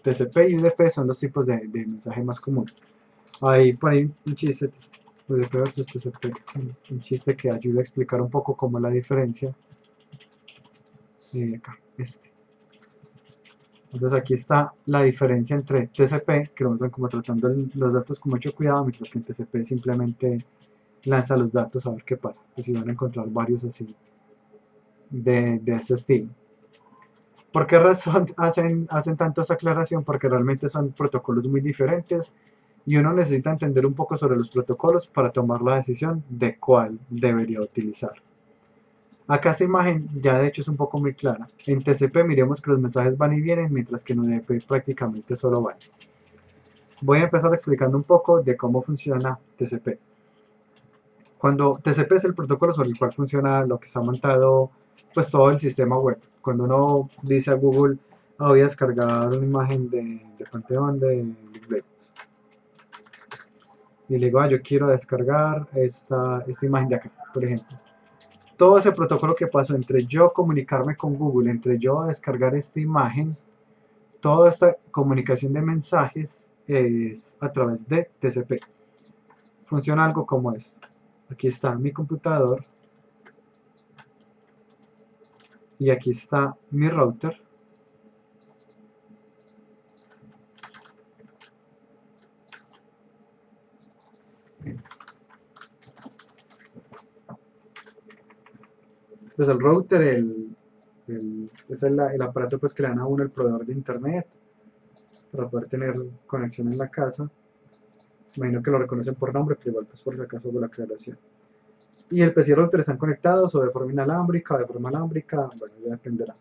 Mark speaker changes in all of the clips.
Speaker 1: TCP y UDP son los tipos de mensaje más comunes. Hay por ahí un chiste, UDP versus TCP, un chiste que ayuda a explicar un poco cómo es la diferencia. Acá, este. Entonces aquí está la diferencia entre TCP, que lo muestran como tratando los datos con mucho cuidado, mientras que en TCP simplemente lanza los datos a ver qué pasa. Pues si van a encontrar varios así de este estilo. ¿Por qué razón hacen tanto esa aclaración? Porque realmente son protocolos muy diferentes y uno necesita entender un poco sobre los protocolos para tomar la decisión de cuál debería utilizar. Acá esta imagen ya de hecho es un poco muy clara. En TCP miremos que los mensajes van y vienen, mientras que en UDP prácticamente solo van. Voy a empezar explicando un poco de cómo funciona TCP. Cuando TCP es el protocolo sobre el cual funciona lo que está montado, pues todo el sistema web. Cuando uno dice a Google, voy a descargar una imagen de Panteón de Blades. Y le digo, yo quiero descargar esta imagen de acá, por ejemplo. Todo ese protocolo que pasó entre yo comunicarme con Google, entre yo descargar esta imagen, toda esta comunicación de mensajes es a través de TCP. Funciona algo como esto. Aquí está mi computador y aquí está mi router. Pues el router es el aparato pues, que le dan a uno el proveedor de internet para poder tener conexión en la casa. Imagino que lo reconocen por nombre, pero igual pues por si acaso hago la aclaración. Y el PC y el router están conectados o de forma inalámbrica o de forma alámbrica, bueno, ya dependerá.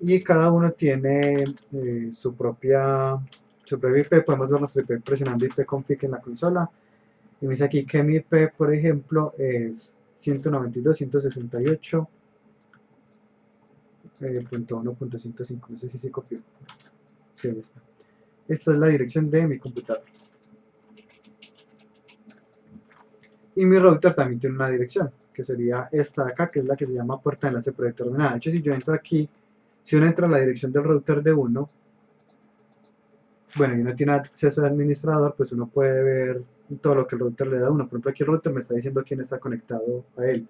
Speaker 1: Y cada uno tiene su propia IP. Podemos ver nuestro IP presionando ipconfig en la consola. Y me dice aquí que mi IP, por ejemplo, es 192.168.1.105. No sé si se copió. Sí, ahí está. Esta es la dirección de mi computador. Y mi router también tiene una dirección, que sería esta de acá, que es la que se llama puerta de enlace predeterminada. De hecho, si yo entro aquí, si uno entra a la dirección del router de uno, bueno, y uno tiene acceso al administrador, pues uno puede ver todo lo que el router le da a uno. Por ejemplo, aquí el router me está diciendo quién está conectado a él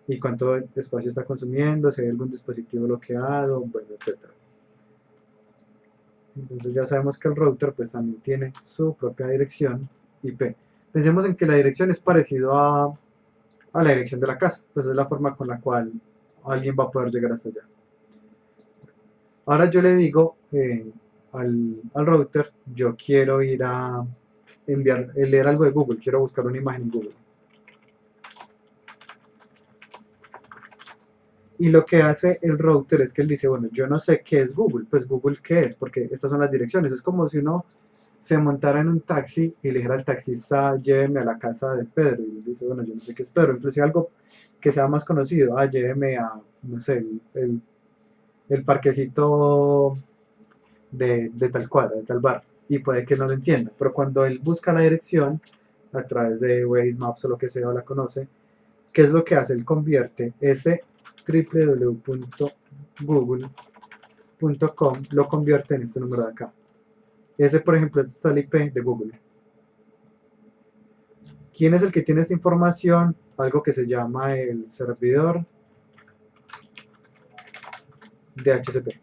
Speaker 1: y cuánto espacio está consumiendo, si hay algún dispositivo bloqueado, bueno, etc. Entonces ya sabemos que el router pues también tiene su propia dirección IP. Pensemos en que la dirección es parecido a la dirección de la casa, pues es la forma con la cual alguien va a poder llegar hasta allá. Ahora yo le digo al router, yo quiero ir a leer algo de Google, quiero buscar una imagen en Google. Y lo que hace el router es que él dice, bueno, yo no sé qué es Google, pues Google qué es, porque estas son las direcciones. Es como si uno se montara en un taxi y le dijera al taxista, lléveme a la casa de Pedro. Y él dice, bueno, yo no sé qué es Pedro. Inclusive algo que sea más conocido, lléveme a, no sé, el parquecito de tal cuadra, de tal bar. Y puede que no lo entienda. Pero cuando él busca la dirección, a través de Waze, Maps o lo que sea, o la conoce, ¿qué es lo que hace? Él convierte ese www.google.com, lo convierte en este número de acá. Ese, por ejemplo, es el IP de Google. ¿Quién es el que tiene esta información? Algo que se llama el servidor DHCP.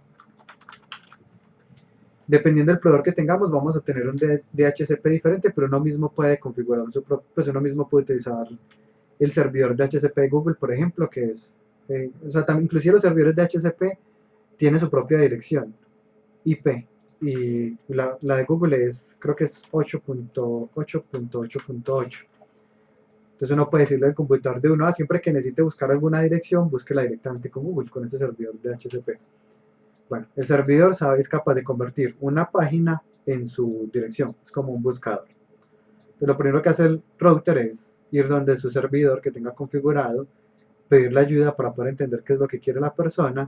Speaker 1: Dependiendo del proveedor que tengamos, vamos a tener un DHCP diferente, pero uno mismo puede configurar su propio, pues uno mismo puede utilizar el servidor DHCP de Google, por ejemplo, que es, o sea, también, inclusive los servidores DHCP tienen su propia dirección IP, y la de Google es, creo que es 8.8.8.8. Entonces uno puede decirle al computador de uno, siempre que necesite buscar alguna dirección, búsquela directamente con Google, con ese servidor de DHCP. Bueno, el servidor es capaz de convertir una página en su dirección, es como un buscador. Entonces lo primero que hace el router es ir donde su servidor que tenga configurado, pedirle ayuda para poder entender qué es lo que quiere la persona,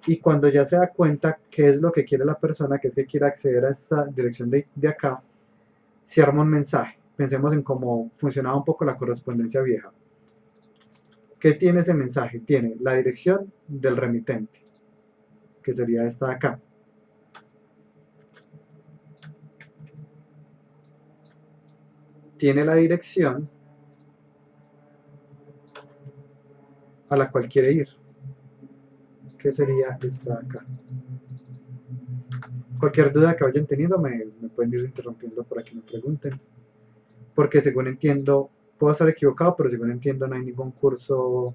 Speaker 1: y cuando ya se da cuenta qué es lo que quiere la persona, que es que quiere acceder a esa dirección de acá, se arma un mensaje. Pensemos en cómo funcionaba un poco la correspondencia vieja. ¿Qué tiene ese mensaje? Tiene la dirección del remitente, que sería esta de acá. tiene la dirección a la cual quiere ir, que sería esta acá. Cualquier duda que vayan teniendo me pueden ir interrumpiendo para que me pregunten, porque según entiendo, puedo estar equivocado, pero según entiendo no hay ningún curso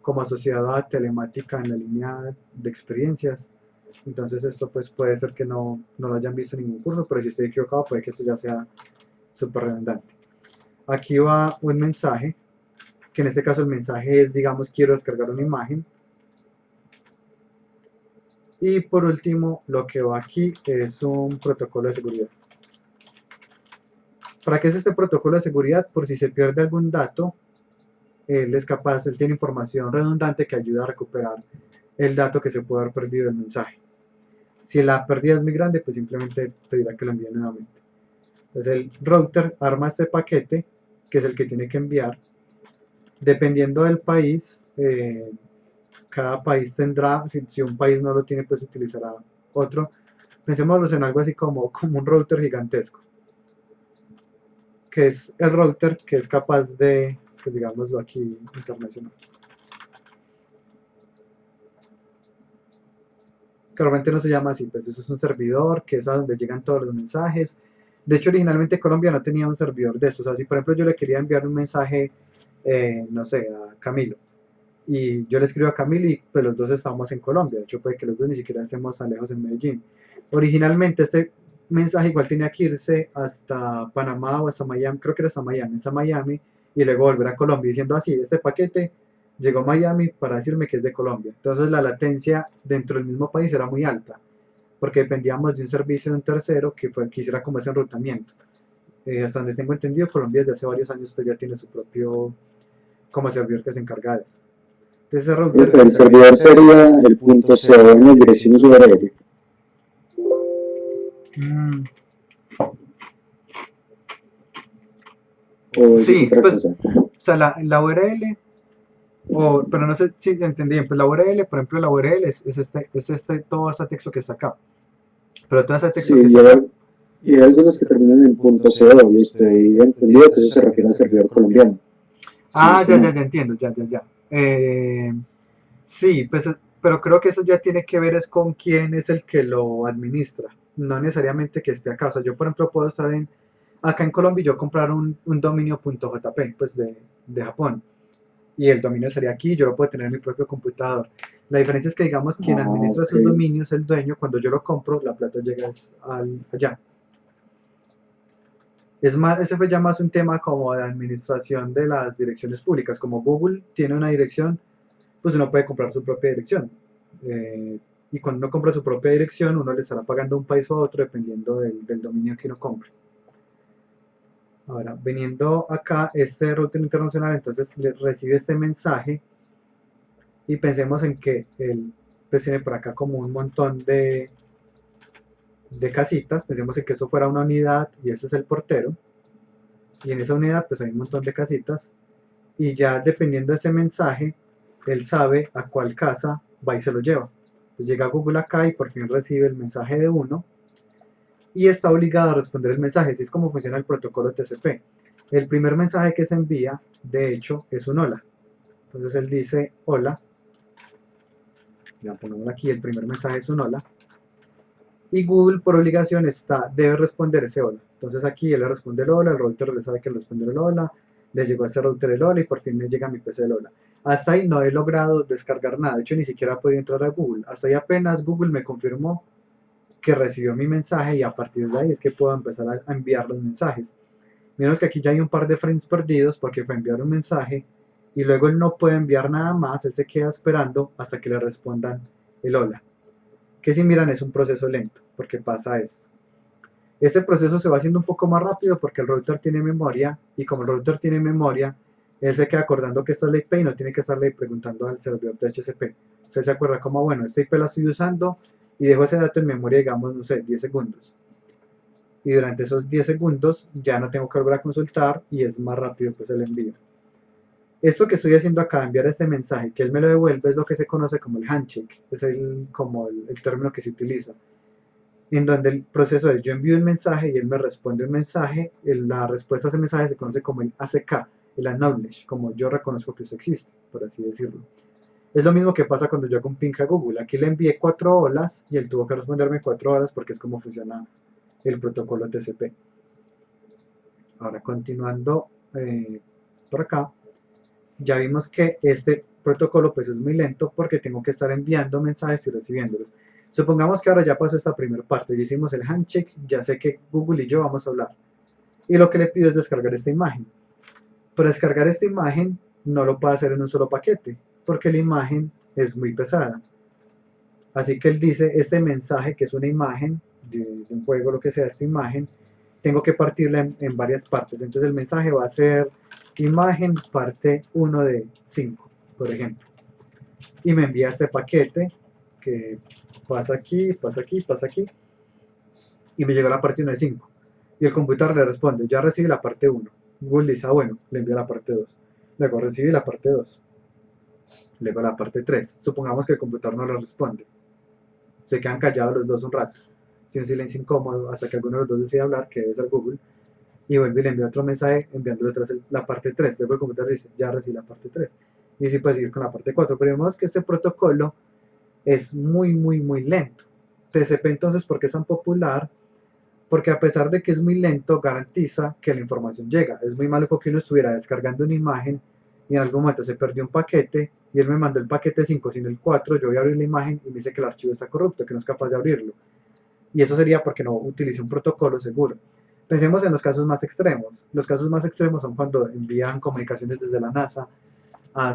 Speaker 1: como asociado a telemática en la línea de experiencias. Entonces esto pues puede ser que no lo hayan visto en ningún curso, pero si estoy equivocado puede que esto ya sea súper redundante. Aquí va un mensaje, que en este caso el mensaje es, digamos, quiero descargar una imagen. Y por último, lo que va aquí es un protocolo de seguridad. ¿Para qué es este protocolo de seguridad? Por si se pierde algún dato, él tiene información redundante que ayuda a recuperar el dato que se puede haber perdido del mensaje. Si la pérdida es muy grande, pues simplemente pedirá que lo envíe nuevamente. Entonces el router arma este paquete, que es el que tiene que enviar. Dependiendo del país, cada país tendrá, si un país no lo tiene, pues utilizará otro. Pensémoslo en algo así como un router gigantesco, que es el router que es capaz de, pues digámoslo aquí, internacional. Que realmente no se llama así, pues eso es un servidor que es a donde llegan todos los mensajes. De hecho, originalmente Colombia no tenía un servidor de esos. O sea, si por ejemplo yo le quería enviar un mensaje, no sé, a Camilo, y yo le escribo a Camilo y pues los dos estamos en Colombia. De hecho, puede que los dos ni siquiera estemos tan lejos en Medellín. Originalmente este mensaje igual tenía que irse hasta Panamá o hasta Miami, creo que era hasta Miami, y luego volver a Colombia diciendo así, este paquete llegó a Miami para decirme que es de Colombia. Entonces la latencia dentro del mismo país era muy alta, porque dependíamos de un servicio de un tercero que hiciera como ese enrutamiento. Hasta donde tengo entendido, Colombia desde hace varios años pues ya tiene su propio como servidor que se encarga de esto. Entonces ese router...
Speaker 2: El servidor sería el punto .0 en las direcciones URL.
Speaker 1: Sí, pues, o sea, la URL, pero no sé si entendí bien, pues la URL, por ejemplo, la URL es todo este texto que está acá. Pero todo ese texto que está acá...
Speaker 2: Y hay algunos que terminan en .co, y estoy entendido que eso se refiere al servidor colombiano.
Speaker 1: Ah, ya entiendo, ya. Sí, pues, pero creo que eso ya tiene que ver es con quién es el que lo administra, no necesariamente que esté acá. O sea, yo por ejemplo puedo estar acá en Colombia y yo comprar un dominio .jp, pues de Japón, y el dominio sería aquí, yo lo puedo tener en mi propio computador. La diferencia es que, digamos, quien administra sus dominios, el dueño, cuando yo lo compro, la plata llega allá. Es más, ese fue ya más un tema como de administración de las direcciones públicas. Como Google tiene una dirección, pues uno puede comprar su propia dirección. Y cuando uno compra su propia dirección, uno le estará pagando a un país o a otro dependiendo del dominio que uno compre. Ahora, viniendo acá, este router internacional entonces recibe este mensaje y pensemos en que él pues tiene por acá como un montón de casitas. Pensemos en que eso fuera una unidad y ese es el portero. Y en esa unidad pues hay un montón de casitas. Y ya dependiendo de ese mensaje, él sabe a cuál casa va y se lo lleva. Entonces llega a Google acá y por fin recibe el mensaje de uno y está obligado a responder el mensaje. Así es como funciona el protocolo TCP. El primer mensaje que se envía, de hecho, es un hola. Entonces él dice hola. Ya ponemos aquí, el primer mensaje es un hola. Y Google por obligación debe responder ese hola. Entonces aquí él le responde el hola, el router le sabe que le responde el hola, le llegó a este router el hola y por fin me llega a mi PC el hola. Hasta ahí no he logrado descargar nada, de hecho ni siquiera he podido entrar a Google. Hasta ahí apenas Google me confirmó que recibió mi mensaje y a partir de ahí es que puedo empezar a enviar los mensajes. Menos que aquí ya hay un par de frames perdidos porque fue enviar un mensaje y luego él no puede enviar nada más, él se queda esperando hasta que le respondan el hola. Que si miran es un proceso lento, porque pasa esto. Este proceso se va haciendo un poco más rápido porque el router tiene memoria y como el router tiene memoria, él se queda acordando que esta es la IP y no tiene que estarle preguntando al servidor de HCP. Usted se acuerda como, bueno, esta IP la estoy usando y dejo ese dato en memoria, digamos, no sé, 10 segundos. Y durante esos 10 segundos ya no tengo que volver a consultar y es más rápido pues el envío. Esto que estoy haciendo acá, enviar este mensaje, que él me lo devuelve, es lo que se conoce como el handshake, es como el término que se utiliza. en donde el proceso es yo envío un mensaje y él me responde un mensaje, la respuesta a ese mensaje se conoce como el ACK, el acknowledge, como yo reconozco que eso existe, por así decirlo. Es lo mismo que pasa cuando yo hago un ping a Google. Aquí le envié 4 olas y él tuvo que responderme 4 horas porque es como funciona el protocolo TCP. Ahora continuando por acá, ya vimos que este protocolo pues es muy lento porque tengo que estar enviando mensajes y recibiéndolos. Supongamos que ahora ya pasó esta primera parte, ya hicimos el handshake, ya sé que Google y yo vamos a hablar. Y lo que le pido es descargar esta imagen. Para descargar esta imagen no lo puedo hacer en un solo paquete, porque la imagen es muy pesada. Así que él dice, este mensaje, que es una imagen de un juego, lo que sea, esta imagen, tengo que partirla en varias partes. Entonces el mensaje va a ser imagen parte 1 de 5, por ejemplo. Y me envía este paquete que pasa aquí, pasa aquí, pasa aquí. Y me llega la parte 1 de 5. Y el computador le responde, ya recibí la parte 1. Google dice, bueno, le envía la parte 2. Luego recibí la parte 2. Luego la parte 3. Supongamos que el computador no le responde. Se quedan callados los dos un rato. Sin un silencio incómodo hasta que alguno de los dos decide hablar, que debe ser Google. Y vuelve y le envía otro mensaje enviándole atrás la parte 3. Luego el computador dice, ya recibí la parte 3. Y así puede seguir con la parte 4. Pero vemos que este protocolo es muy, muy, muy lento. TCP entonces, ¿por qué es tan popular? Porque a pesar de que es muy lento, garantiza que la información llega. Es muy maluco que uno estuviera descargando una imagen y en algún momento se perdió un paquete y él me mandó el paquete 5 sin el 4, yo voy a abrir la imagen y me dice que el archivo está corrupto, que no es capaz de abrirlo. Y eso sería porque no utilicé un protocolo seguro. Pensemos en los casos más extremos. Los casos más extremos son cuando envían comunicaciones desde la NASA a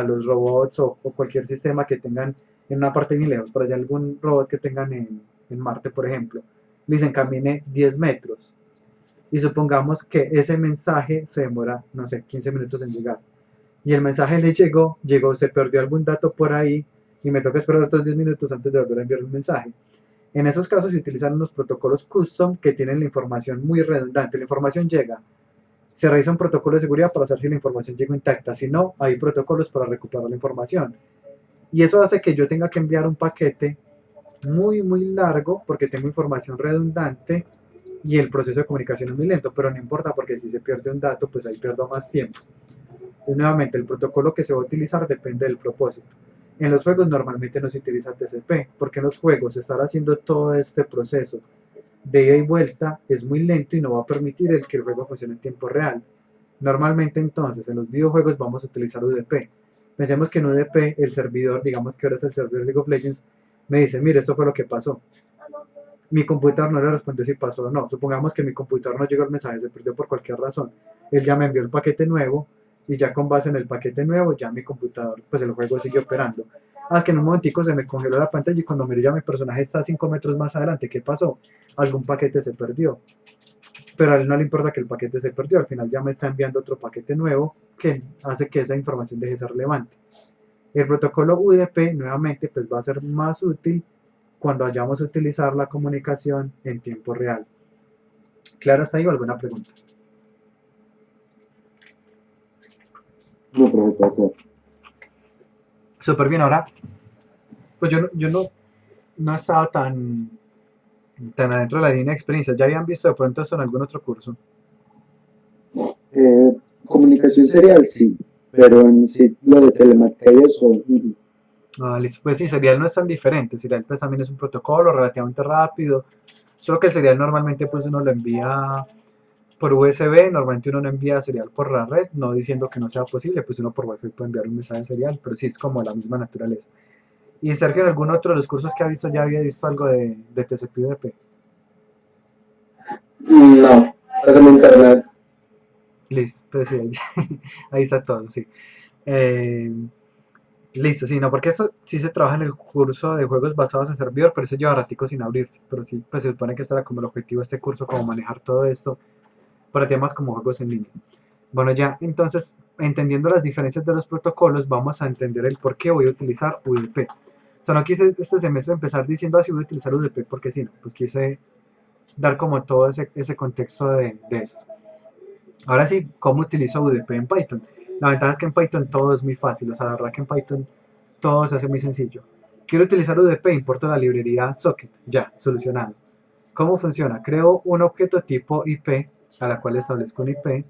Speaker 1: los robots o cualquier sistema que tengan en una parte bien lejos, por allá algún robot que tengan en Marte, por ejemplo, le dicen camine 10 metros y supongamos que ese mensaje se demora, no sé, 15 minutos en llegar y el mensaje le llegó, se perdió algún dato por ahí y me toca esperar otros 10 minutos antes de volver a enviar un mensaje. En esos casos se utilizan unos protocolos custom que tienen la información muy redundante. La información llega, se realiza un protocolo de seguridad para saber si la información llegó intacta. Si no, hay protocolos para recuperar la información. Y eso hace que yo tenga que enviar un paquete muy, muy largo porque tengo información redundante y el proceso de comunicación es muy lento, pero no importa porque si se pierde un dato, pues ahí pierdo más tiempo. Y nuevamente, el protocolo que se va a utilizar depende del propósito. En los juegos normalmente no se utiliza TCP, porque en los juegos estar haciendo todo este proceso de ida y vuelta es muy lento y no va a permitir el que el juego funcione en tiempo real. Normalmente entonces en los videojuegos vamos a utilizar UDP. Pensemos que en UDP el servidor, digamos que ahora es el servidor League of Legends, me dice, mire, esto fue lo que pasó. Mi computador no le respondió si pasó o no. Supongamos que mi computador no llegó el mensaje, se perdió por cualquier razón. Él ya me envió el paquete nuevo y ya con base en el paquete nuevo, ya mi computador, pues el juego sigue operando. Ah, que en un momentico se me congeló la pantalla y cuando miro ya mi personaje está 5 metros más adelante. ¿Qué pasó? Algún paquete se perdió. Pero a él no le importa que el paquete se perdió. Al final ya me está enviando otro paquete nuevo que hace que esa información deje de ser relevante. El protocolo UDP nuevamente pues va a ser más útil cuando vayamos a utilizar la comunicación en tiempo real. ¿Claro hasta ahí o alguna pregunta?
Speaker 2: No, profesor.
Speaker 1: Súper bien, ahora, pues yo no he estado tan adentro de la línea de experiencia. ¿Ya habían visto de pronto esto en algún otro curso?
Speaker 2: Comunicación serial, sí, pero en sí lo de telemática y eso,
Speaker 1: Ah, listo. Pues sí, serial no es tan diferente. Serial pues también es un protocolo relativamente rápido. Solo que el serial normalmente pues uno lo envía por USB, normalmente uno no envía serial por la red, no diciendo que no sea posible, pues uno por Wi-Fi puede enviar un mensaje serial, pero sí es como la misma naturaleza. Y Sergio, en algún otro de los cursos que ha visto ya había visto algo de TCP/UDP.
Speaker 2: no, es en internet.
Speaker 1: Listo, pues sí, ahí está todo, sí. Eh, listo, sí, no, porque esto sí se trabaja en el curso de juegos basados en servidor, pero eso lleva ratico sin abrirse, pero sí, pues se supone que este era como el objetivo de este curso, como manejar todo esto para temas como juegos en línea. Bueno, ya entonces, entendiendo las diferencias de los protocolos, vamos a entender el por qué voy a utilizar UDP. O sea, no quise este semestre empezar diciendo así voy a utilizar UDP porque sí, no, pues quise dar como todo ese contexto de esto. Ahora sí, ¿cómo utilizo UDP en Python? La ventaja es que en Python todo es muy fácil, o sea, la verdad que en Python todo se hace muy sencillo. Quiero utilizar UDP, importo la librería socket, ya, solucionado. ¿Cómo funciona? Creo un objeto tipo IP, a la cual establezco un IP,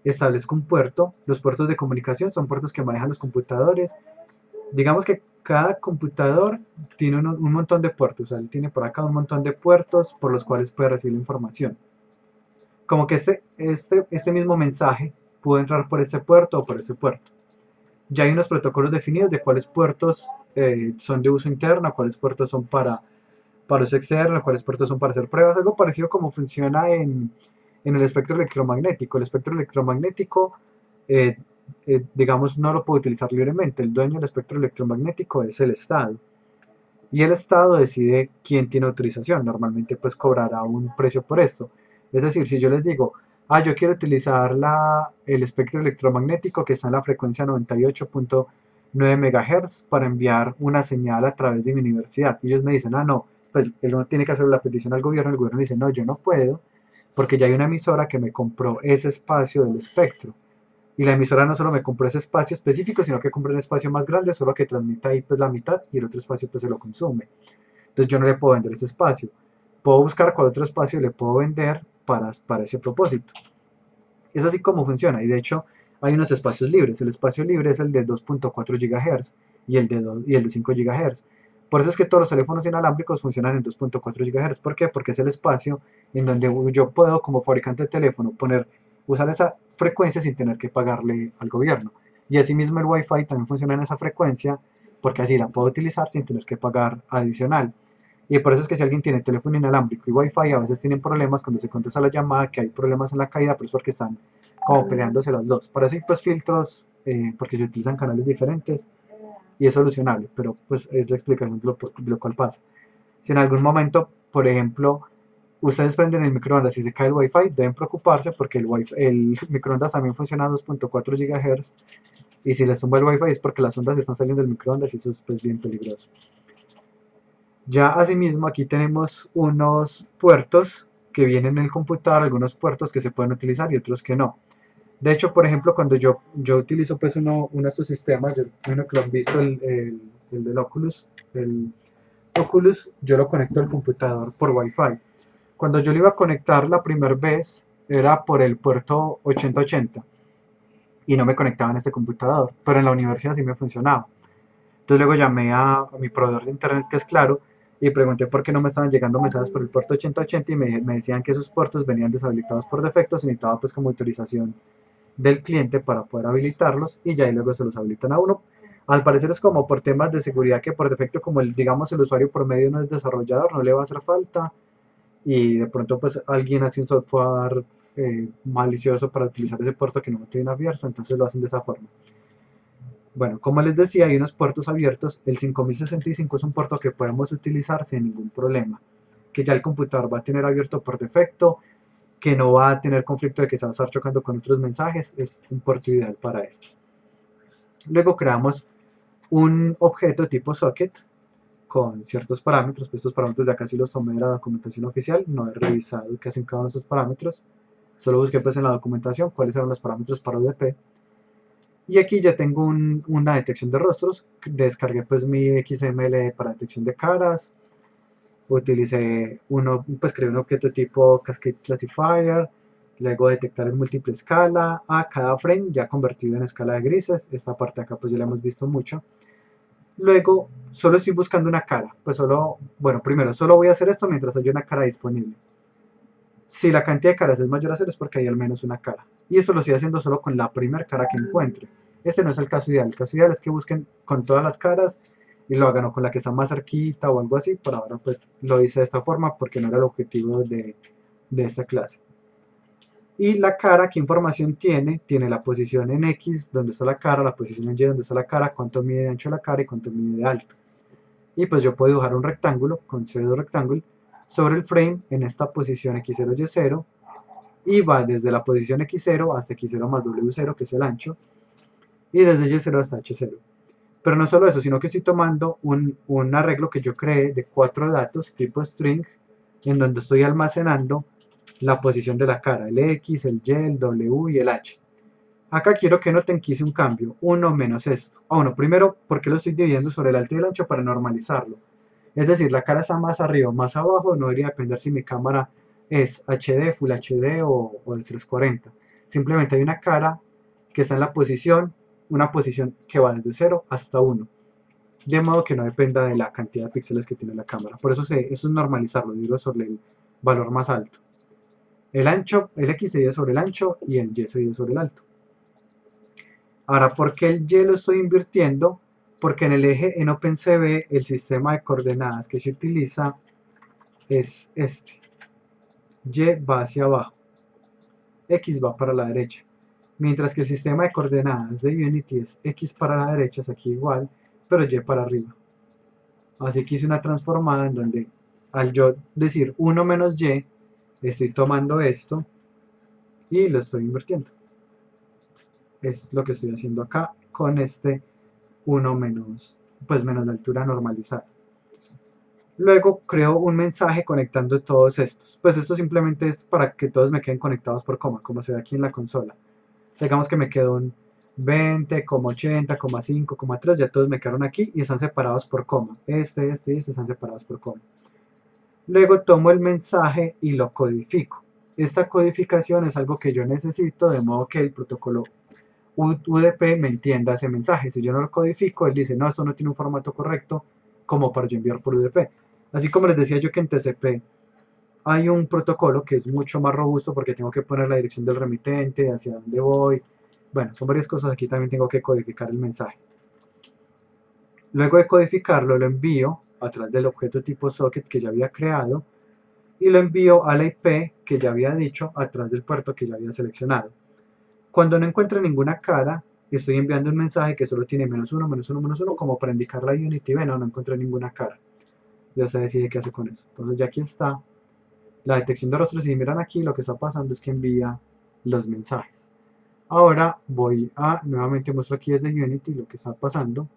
Speaker 1: establezco un puerto. Los puertos de comunicación son puertos que manejan los computadores. Digamos que cada computador tiene un montón de puertos, o sea, él tiene por acá un montón de puertos por los cuales puede recibir la información. Como que este mismo mensaje puede entrar por este puerto o por este puerto. Ya hay unos protocolos definidos de cuáles puertos son de uso interno, cuáles puertos son para uso externo, cuáles puertos son para hacer pruebas, algo parecido como funciona en el espectro electromagnético. El espectro electromagnético, eh, digamos, no lo puede utilizar libremente. El dueño del espectro electromagnético es el Estado. Y el Estado decide quién tiene autorización. Normalmente pues cobrará un precio por esto. Es decir, si yo les digo, yo quiero utilizar el espectro electromagnético que está en la frecuencia 98.9 MHz para enviar una señal a través de mi universidad. Y ellos me dicen, no, pues él no tiene que hacer la petición al gobierno. El gobierno dice, no, yo no puedo, porque ya hay una emisora que me compró ese espacio del espectro. Y la emisora no solo me compró ese espacio específico, sino que compró un espacio más grande, solo que transmite ahí pues la mitad y el otro espacio pues se lo consume. Entonces yo no le puedo vender ese espacio. Puedo buscar cuál otro espacio le puedo vender para ese propósito. Es así como funciona. Y de hecho hay unos espacios libres. El espacio libre es el de 2.4 GHz y el de 5 GHz. Por eso es que todos los teléfonos inalámbricos funcionan en 2.4 GHz. ¿Por qué? Porque es el espacio en donde yo puedo, como fabricante de teléfono, usar esa frecuencia sin tener que pagarle al gobierno. Y asimismo el Wi-Fi también funciona en esa frecuencia, porque así la puedo utilizar sin tener que pagar adicional. Y por eso es que si alguien tiene teléfono inalámbrico y Wi-Fi, a veces tienen problemas cuando se contesta la llamada, que hay problemas en la caída, pero es porque están como peleándose las dos. Para eso hay pues filtros, porque se utilizan canales diferentes y es solucionable, pero pues es la explicación de lo cual pasa. Si en algún momento, por ejemplo, ustedes prenden el microondas y se cae el Wi-Fi, deben preocuparse porque el microondas también funciona a 2.4 GHz y si les tumba el Wi-Fi es porque las ondas están saliendo del microondas y eso es pues bien peligroso. Ya asimismo aquí tenemos unos puertos que vienen en el computador, algunos puertos que se pueden utilizar y otros que no. De hecho, por ejemplo, cuando yo utilizo pues uno de estos sistemas, uno que lo han visto, el del Oculus, yo lo conecto al computador por Wi-Fi. Cuando yo lo iba a conectar la primera vez era por el puerto 8080 y no me conectaba en este computador, pero en la universidad sí me funcionaba. Entonces luego llamé a mi proveedor de internet, que es Claro, y pregunté por qué no me estaban llegando mensajes por el puerto 8080 y me decían que esos puertos venían deshabilitados por defecto, se necesitaba pues como autorización del cliente para poder habilitarlos y ya ahí luego se los habilitan a uno. Al parecer es como por temas de seguridad que por defecto como digamos el usuario promedio no es desarrollador, no le va a hacer falta y de pronto pues alguien hace un software malicioso para utilizar ese puerto que no tiene abierto, entonces lo hacen de esa forma. Bueno, como les decía, hay unos puertos abiertos. El 5065 es un puerto que podemos utilizar sin ningún problema, que ya el computador va a tener abierto por defecto, que no va a tener conflicto de que se va a estar chocando con otros mensajes. Es un puerto ideal para esto. Luego creamos un objeto tipo socket con ciertos parámetros. Estos parámetros de acá sí los tomé de la documentación oficial, no he revisado qué hacen cada uno de estos parámetros. Solo busqué pues en la documentación cuáles eran los parámetros para UDP. Y aquí ya tengo una detección de rostros. Descargué pues mi XML para detección de caras. Utilicé pues creé un objeto tipo Cascade Classifier. Luego detectar en múltiple escala a cada frame ya convertido en escala de grises. Esta parte de acá pues ya la hemos visto mucho. Luego solo estoy buscando una cara. Pues primero solo voy a hacer esto mientras haya una cara disponible. Si la cantidad de caras es mayor a 0 es porque hay al menos una cara. Y esto lo estoy haciendo solo con la primera cara que encuentre. Este no es el caso ideal. El caso ideal es que busquen con todas las caras y lo hagan o con la que está más cerquita o algo así. Por ahora pues lo hice de esta forma porque no era el objetivo de esta clase. Y la cara, ¿qué información tiene? Tiene la posición en X, donde está la cara, la posición en Y, donde está la cara, cuánto mide de ancho la cara y cuánto mide de alto. Y pues yo puedo dibujar un rectángulo con pseudo rectángulo sobre el frame en esta posición X0, Y0 y va desde la posición X0 hasta X0 más W0 que es el ancho y desde Y0 hasta H0. Pero no solo eso, sino que estoy tomando un arreglo que yo creé de 4 datos tipo string en donde estoy almacenando la posición de la cara, el X, el Y, el W y el H. Acá quiero que noten que hice un cambio, 1 menos esto. Bueno, primero, porque lo estoy dividiendo sobre el alto y el ancho para normalizarlo. Es decir, la cara está más arriba o más abajo, no debería depender si mi cámara es HD, Full HD o de 340. Simplemente hay una cara que está en la posición, una posición que va desde 0 hasta 1. De modo que no dependa de la cantidad de píxeles que tiene la cámara. Por eso, eso es normalizarlo, digo sobre el valor más alto. El ancho, el X se divide sobre el ancho y el Y se divide sobre el alto. Ahora, ¿por qué el Y lo estoy invirtiendo? Porque en el eje en OpenCV el sistema de coordenadas que se utiliza es este. Y va hacia abajo, X va para la derecha. Mientras que el sistema de coordenadas de Unity es X para la derecha, es aquí igual, pero Y para arriba. Así que hice una transformada en donde al yo decir 1 menos Y, estoy tomando esto y lo estoy invirtiendo. Es lo que estoy haciendo acá con este 1 menos, pues menos la altura normalizada. Luego creo un mensaje conectando todos estos. Pues esto simplemente es para que todos me queden conectados por coma, como se ve aquí en la consola. Digamos que me quedó un 20, 80, 5, 3, ya todos me quedaron aquí y están separados por coma. Este y este están separados por coma. Luego tomo el mensaje y lo codifico. Esta codificación es algo que yo necesito de modo que el protocolo UDP me entienda ese mensaje. Si yo no lo codifico, él dice, no, esto no tiene un formato correcto como para yo enviar por UDP. Así como les decía yo que en TCP hay un protocolo que es mucho más robusto porque tengo que poner la dirección del remitente, hacia dónde voy. Bueno, son varias cosas. Aquí también tengo que codificar el mensaje. Luego de codificarlo, lo envío a través del objeto tipo socket que ya había creado y lo envío a la IP que ya había dicho a través del puerto que ya había seleccionado. Cuando no encuentre ninguna cara, estoy enviando un mensaje que solo tiene -1, -1, -1, como para indicarle a Unity, bueno, no encontré ninguna cara. Ya se decide qué hace con eso. Entonces ya aquí está la detección de rostros. Y si miran aquí, lo que está pasando es que envía los mensajes. Ahora voy a, nuevamente muestro aquí desde Unity lo que está pasando.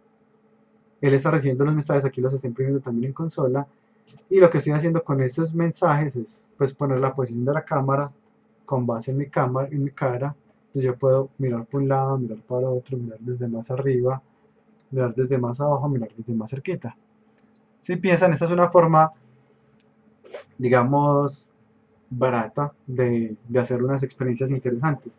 Speaker 1: Él está recibiendo los mensajes, aquí los está imprimiendo también en consola. Y lo que estoy haciendo con estos mensajes es pues poner la posición de la cámara con base en mi cámara, en mi cara. Entonces yo puedo mirar por un lado, mirar para otro, mirar desde más arriba, mirar desde más abajo, mirar desde más cerquita. Si piensan, esta es una forma, digamos, barata de hacer unas experiencias interesantes.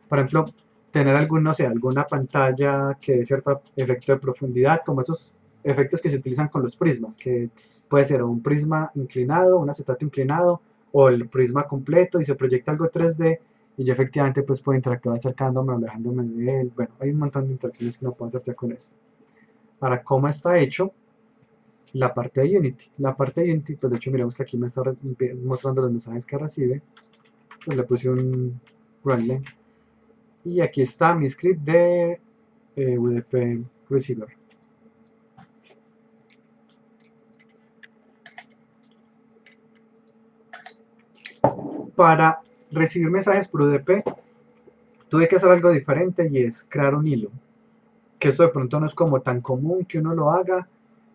Speaker 1: Por ejemplo, tener algún, no sé, alguna pantalla que dé cierto efecto de profundidad, como esos efectos que se utilizan con los prismas, que puede ser un prisma inclinado, un acetato inclinado, o el prisma completo y se proyecta algo 3D y yo efectivamente pues puedo interactuar acercándome o alejándome de él. Bueno, hay un montón de interacciones que uno puede hacer ya con esto. Ahora, ¿cómo está hecho? La parte de Unity. La parte de Unity, pues de hecho miremos que aquí me está mostrando los mensajes que recibe. Pues le puse un runline. Y aquí está mi script de UDP Receiver. Para recibir mensajes por UDP, tuve que hacer algo diferente y es crear un hilo. Que esto de pronto no es como tan común que uno lo haga,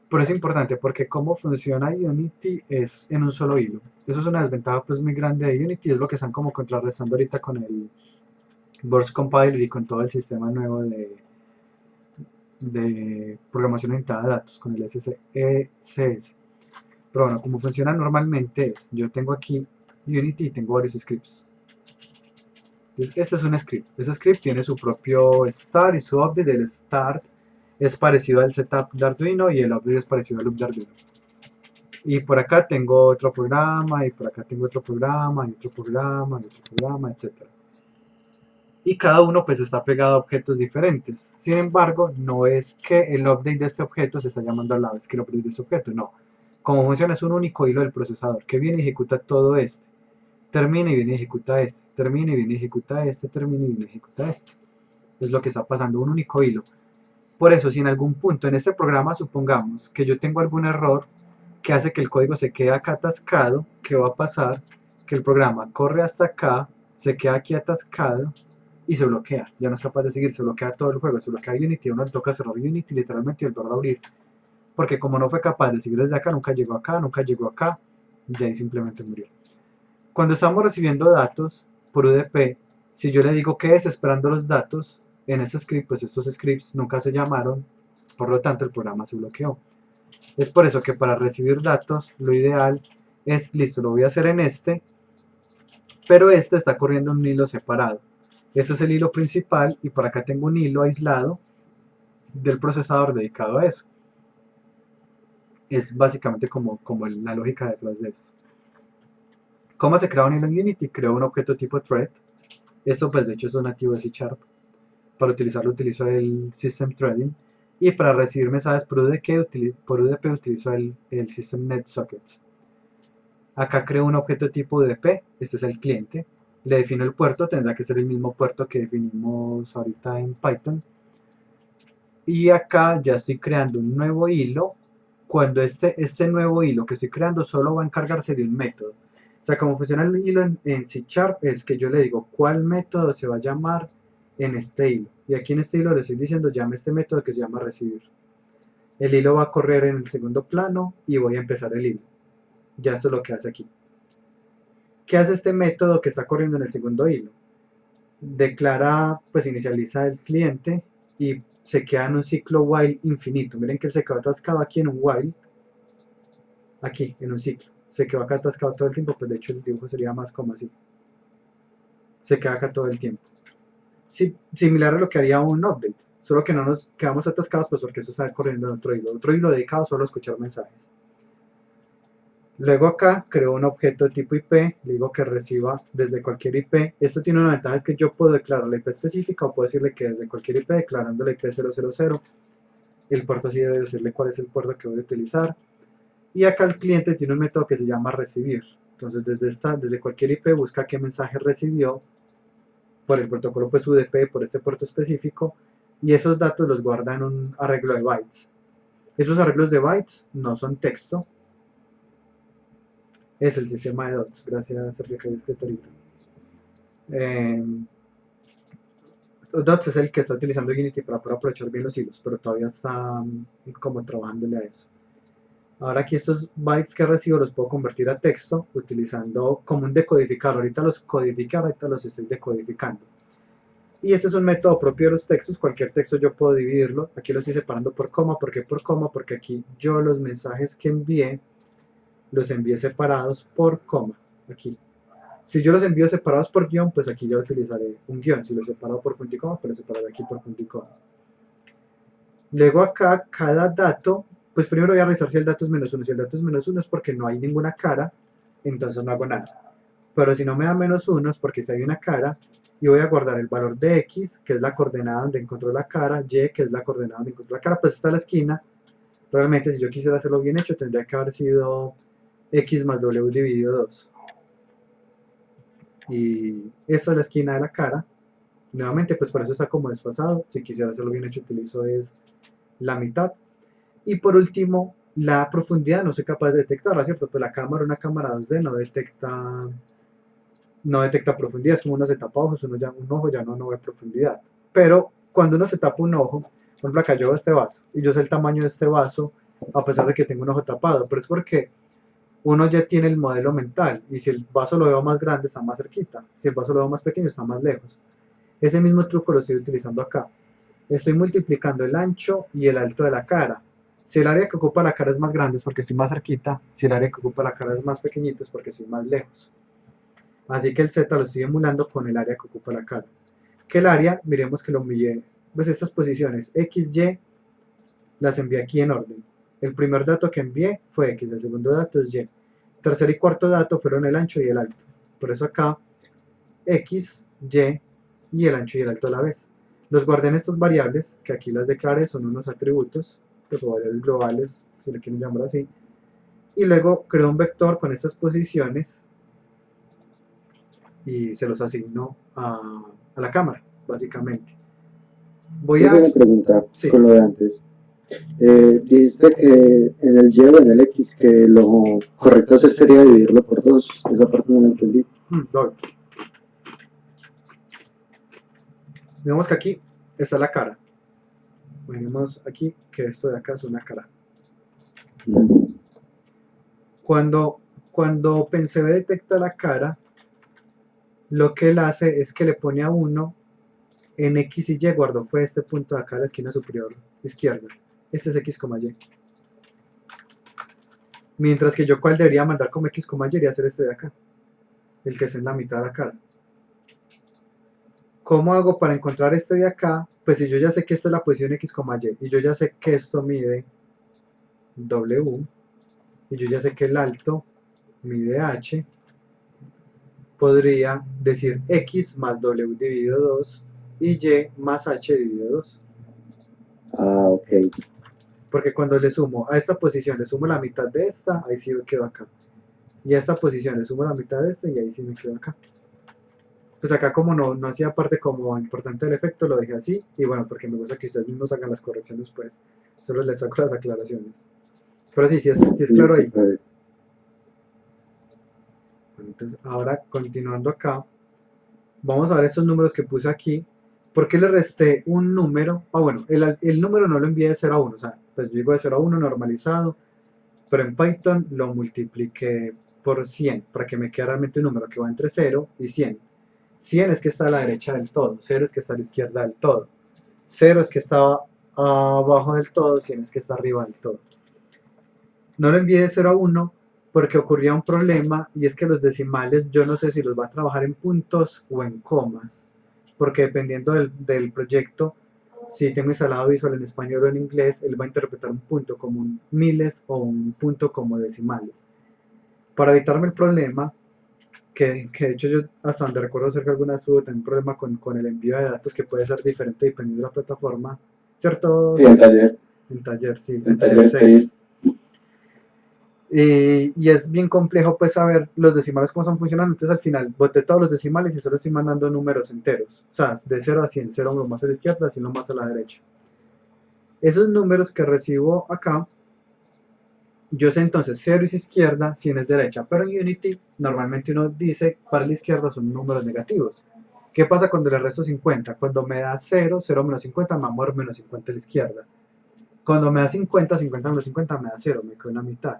Speaker 1: pero es importante porque cómo funciona Unity es en un solo hilo. Eso es una desventaja pues muy grande de Unity, es lo que están como contrarrestando ahorita con el Burst Compiler y con todo el sistema nuevo de programación orientada a datos, con el SCS. Pero bueno, como funciona normalmente es, yo tengo aquí Unity y tengo varios scripts. Entonces, este es un script. Ese script tiene su propio start y su update. El start es parecido al setup de Arduino y el update es parecido al loop de Arduino. Y por acá tengo otro programa, y por acá tengo otro programa, y otro programa, y otro programa, etc. Y cada uno pues está pegado a objetos diferentes. Sin embargo, no es que el update de este objeto se está llamando a la vez que el update de este objeto, no. Como funciona es un único hilo del procesador que viene y ejecuta todo este. Termina y viene y ejecuta este. Termina y viene y ejecuta este. Termina y viene y ejecuta este. Es lo que está pasando, un único hilo. Por eso, si en algún punto en este programa supongamos que yo tengo algún error que hace que el código se quede acá atascado, ¿qué va a pasar? Que el programa corre hasta acá, se queda aquí atascado y se bloquea. Ya no es capaz de seguir, se bloquea todo el juego, se bloquea Unity, a uno le toca cerrar Unity literalmente y volverlo a abrir. Porque como no fue capaz de seguir desde acá, nunca llegó acá, y ahí simplemente murió. Cuando estamos recibiendo datos por UDP, Si yo le digo que es esperando los datos, en este script, pues estos scripts nunca se llamaron, por lo tanto el programa se bloqueó. Es por eso que para recibir datos, lo ideal es, listo, lo voy a hacer en este, pero este está corriendo un hilo separado. Este es el hilo principal y por acá tengo un hilo aislado del procesador dedicado a eso. Es básicamente como la lógica detrás de esto. ¿Cómo se crea un hilo en Unity? Creo un objeto tipo thread. Esto pues de hecho es un nativo de C#. Para utilizarlo utilizo el System Threading y para recibir mensajes por UDP utilizo el System Net Sockets. Acá creo un objeto tipo UDP, este es el cliente. Le defino el puerto, tendrá que ser el mismo puerto que definimos ahorita en Python. Y acá ya estoy creando un nuevo hilo. Cuando este nuevo hilo que estoy creando solo va a encargarse de un método. O sea, cómo funciona el hilo en C# es que yo le digo cuál método se va a llamar en este hilo. Y aquí en este hilo le estoy diciendo llame este método que se llama recibir. El hilo va a correr en el segundo plano y voy a empezar el hilo. Ya esto es lo que hace aquí. ¿Qué hace este método que está corriendo en el segundo hilo? Declara, pues inicializa el cliente y se queda en un ciclo while infinito. Miren que él se quedó atascado aquí en un while, aquí en un ciclo. Se quedó acá atascado todo el tiempo, pues de hecho el dibujo sería más como así. Se queda acá todo el tiempo. Sí, similar a lo que haría un update, solo que no nos quedamos atascados pues porque eso está corriendo en otro hilo dedicado solo a escuchar mensajes. Luego acá creo un objeto tipo IP, le digo que reciba desde cualquier IP. Esto tiene una ventaja, es que yo puedo declarar la IP específica o puedo decirle que desde cualquier IP, declarando la IP 000. El puerto sí debe decirle cuál es el puerto que voy a utilizar. Y acá el cliente tiene un método que se llama recibir. Entonces desde cualquier IP busca qué mensaje recibió por el protocolo pues UDP, por este puerto específico, y esos datos los guarda en un arreglo de bytes. Esos arreglos de bytes no son texto, es el sistema de dots. Gracias, Sergio, que había escrito ahorita. Dots es el que está utilizando Unity para poder aprovechar bien los hilos, pero todavía está como trabajándole a eso. Ahora aquí estos bytes que recibo los puedo convertir a texto utilizando como un decodificador. Ahorita los codifiqué, ahorita los estoy decodificando. Y este es un método propio de los textos. Cualquier texto yo puedo dividirlo. Aquí lo estoy separando por coma. ¿Por qué por coma? Porque aquí yo los mensajes que envié los envié separados por coma. Aquí. Si yo los envío separados por guión, pues aquí ya utilizaré un guión. Si los separo por punto y coma, pues los separaré aquí por punto y coma. Luego acá, cada dato, pues primero voy a revisar si el dato es -1. Si el dato es -1 es porque no hay ninguna cara, entonces no hago nada. Pero si no me da -1 es porque si hay una cara, y voy a guardar el valor de x, que es la coordenada donde encontró la cara, y, que es la coordenada donde encontró la cara, pues está a la esquina. Realmente si yo quisiera hacerlo bien hecho, tendría que haber sido x más w dividido 2. Y esta es la esquina de la cara. Nuevamente, pues por eso está como desfasado. Si quisiera hacerlo bien hecho, utilizo es la mitad. Y por último, la profundidad no soy capaz de detectarla, ¿cierto? Pues la cámara, una cámara 2D no detecta profundidad, es como uno se tapa ojos, un ojo ya no ve profundidad. Pero cuando uno se tapa un ojo, por ejemplo acá yo veo este vaso, y yo sé el tamaño de este vaso, a pesar de que tengo un ojo tapado, pero es porque uno ya tiene el modelo mental, y si el vaso lo veo más grande, está más cerquita, si el vaso lo veo más pequeño, está más lejos. Ese mismo truco lo estoy utilizando acá. Estoy multiplicando el ancho y el alto de la cara. Si el área que ocupa la cara es más grande es porque estoy más cerquita, si el área que ocupa la cara es más pequeñita es porque estoy más lejos. Así que el Z lo estoy emulando con el área que ocupa la cara. Que el área, miremos que lo envié, pues estas posiciones X, Y, las envié aquí en orden. El primer dato que envié fue X, el segundo dato es Y. Tercer y cuarto dato fueron el ancho y el alto. Por eso acá X, Y el ancho y el alto a la vez. Los guardé en estas variables, que aquí las declaré, son unos atributos, pues, o variables globales, si le quieren llamar así. Y luego creo un vector con estas posiciones y se los asigno a la cámara, básicamente. Voy
Speaker 2: Tengo
Speaker 1: a...
Speaker 2: una pregunta
Speaker 1: Sí.
Speaker 2: con lo de antes. Dijiste que en el Y o en el X que lo correcto hacer sería dividirlo por 2. Esa parte no la entendí.
Speaker 1: Digamos que aquí está la cara. Venimos aquí que esto de acá es una cara. Cuando PenseB detecta la cara, lo que él hace es que le pone a 1 en X y Y, guardo, fue este punto de acá a la esquina superior izquierda. Este es X, Y. Mientras que yo cuál debería mandar como X, Y debería hacer este de acá, el que es en la mitad de la cara. ¿Cómo hago para encontrar este de acá? Pues si yo ya sé que esta es la posición X, Y, y yo ya sé que esto mide W, y yo ya sé que el alto mide H, podría decir X más W dividido 2 y Y más H dividido 2.
Speaker 2: Ah, ok.
Speaker 1: Porque cuando le sumo a esta posición, le sumo la mitad de esta, ahí sí me quedo acá. Y a esta posición le sumo la mitad de esta y ahí sí me quedo acá. Pues acá como no hacía parte como importante del efecto, lo dejé así. Y bueno, porque me gusta que ustedes mismos hagan las correcciones, pues solo les saco las aclaraciones. Pero sí es claro
Speaker 2: Listo,
Speaker 1: ahí.
Speaker 2: pues.
Speaker 1: Bueno, entonces ahora continuando acá, vamos a ver estos números que puse aquí. ¿Por qué le resté un número? Ah, bueno, el número no lo envié de 0 a 1. O sea, pues yo digo de 0 a 1 normalizado. Pero en Python lo multipliqué por 100 para que me quede realmente un número que va entre 0 y 100. 100 es que está a la derecha del todo, 0 es que está a la izquierda del todo, 0 es que está abajo del todo, 100 es que está arriba del todo. No lo envié de 0 a 1 porque ocurría un problema y es que los decimales yo no sé si los va a trabajar en puntos o en comas, porque dependiendo del proyecto, si tengo instalado Visual en español o en inglés, él va a interpretar un punto como un miles o un punto como decimales. Para evitarme el problema, que de hecho yo hasta donde recuerdo ser que alguna vez tuve también un problema con el envío de datos que puede ser diferente dependiendo de la plataforma, ¿cierto,
Speaker 2: Sí, en
Speaker 1: Santi?
Speaker 2: taller,
Speaker 1: En taller, sí,
Speaker 2: en
Speaker 1: en taller
Speaker 2: taller sí.
Speaker 1: 6. Y es bien complejo pues saber los decimales cómo están funcionando, entonces al final boté todos los decimales y solo estoy mandando números enteros, o sea, de 0 a 100, 0 lo más a la izquierda, 100 lo más a la derecha. Esos números que recibo acá, yo sé entonces 0 es izquierda, 100 es derecha, pero en Unity normalmente uno dice para la izquierda son números negativos. ¿Qué pasa cuando le resto 50? Cuando me da 0, 0 menos 50, me va a mover menos 50 a la izquierda. Cuando me da 50, 50 menos 50 me da 0, me quedo en la mitad.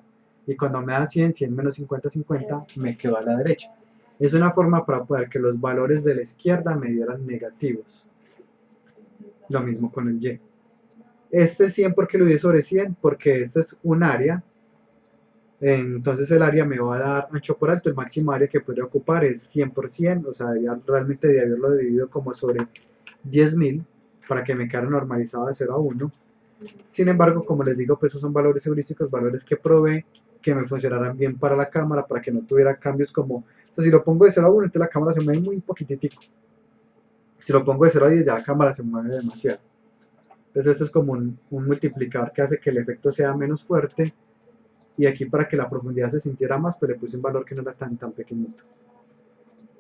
Speaker 1: Y cuando me da 100, 100 menos 50, 50, me quedo a la derecha. Es una forma para poder que los valores de la izquierda me dieran negativos. Lo mismo con el Y. Este 100, ¿por qué lo di sobre 100? Porque este es un área. Entonces el área me va a dar ancho por alto, el máximo área que podría ocupar es 100%, o sea, realmente de haberlo dividido como sobre 10.000 para que me quedara normalizado de 0 a 1. Sin embargo, como les digo, pues esos son valores heurísticos, valores que probé que me funcionaran bien para la cámara, para que no tuviera cambios como, o sea, si lo pongo de 0 a 1, entonces la cámara se mueve muy poquititico. Si lo pongo de 0 a 10, ya la cámara se mueve demasiado. Entonces esto es como un multiplicador que hace que el efecto sea menos fuerte. Y aquí para que la profundidad se sintiera más, pues le puse un valor que no era tan pequeñito.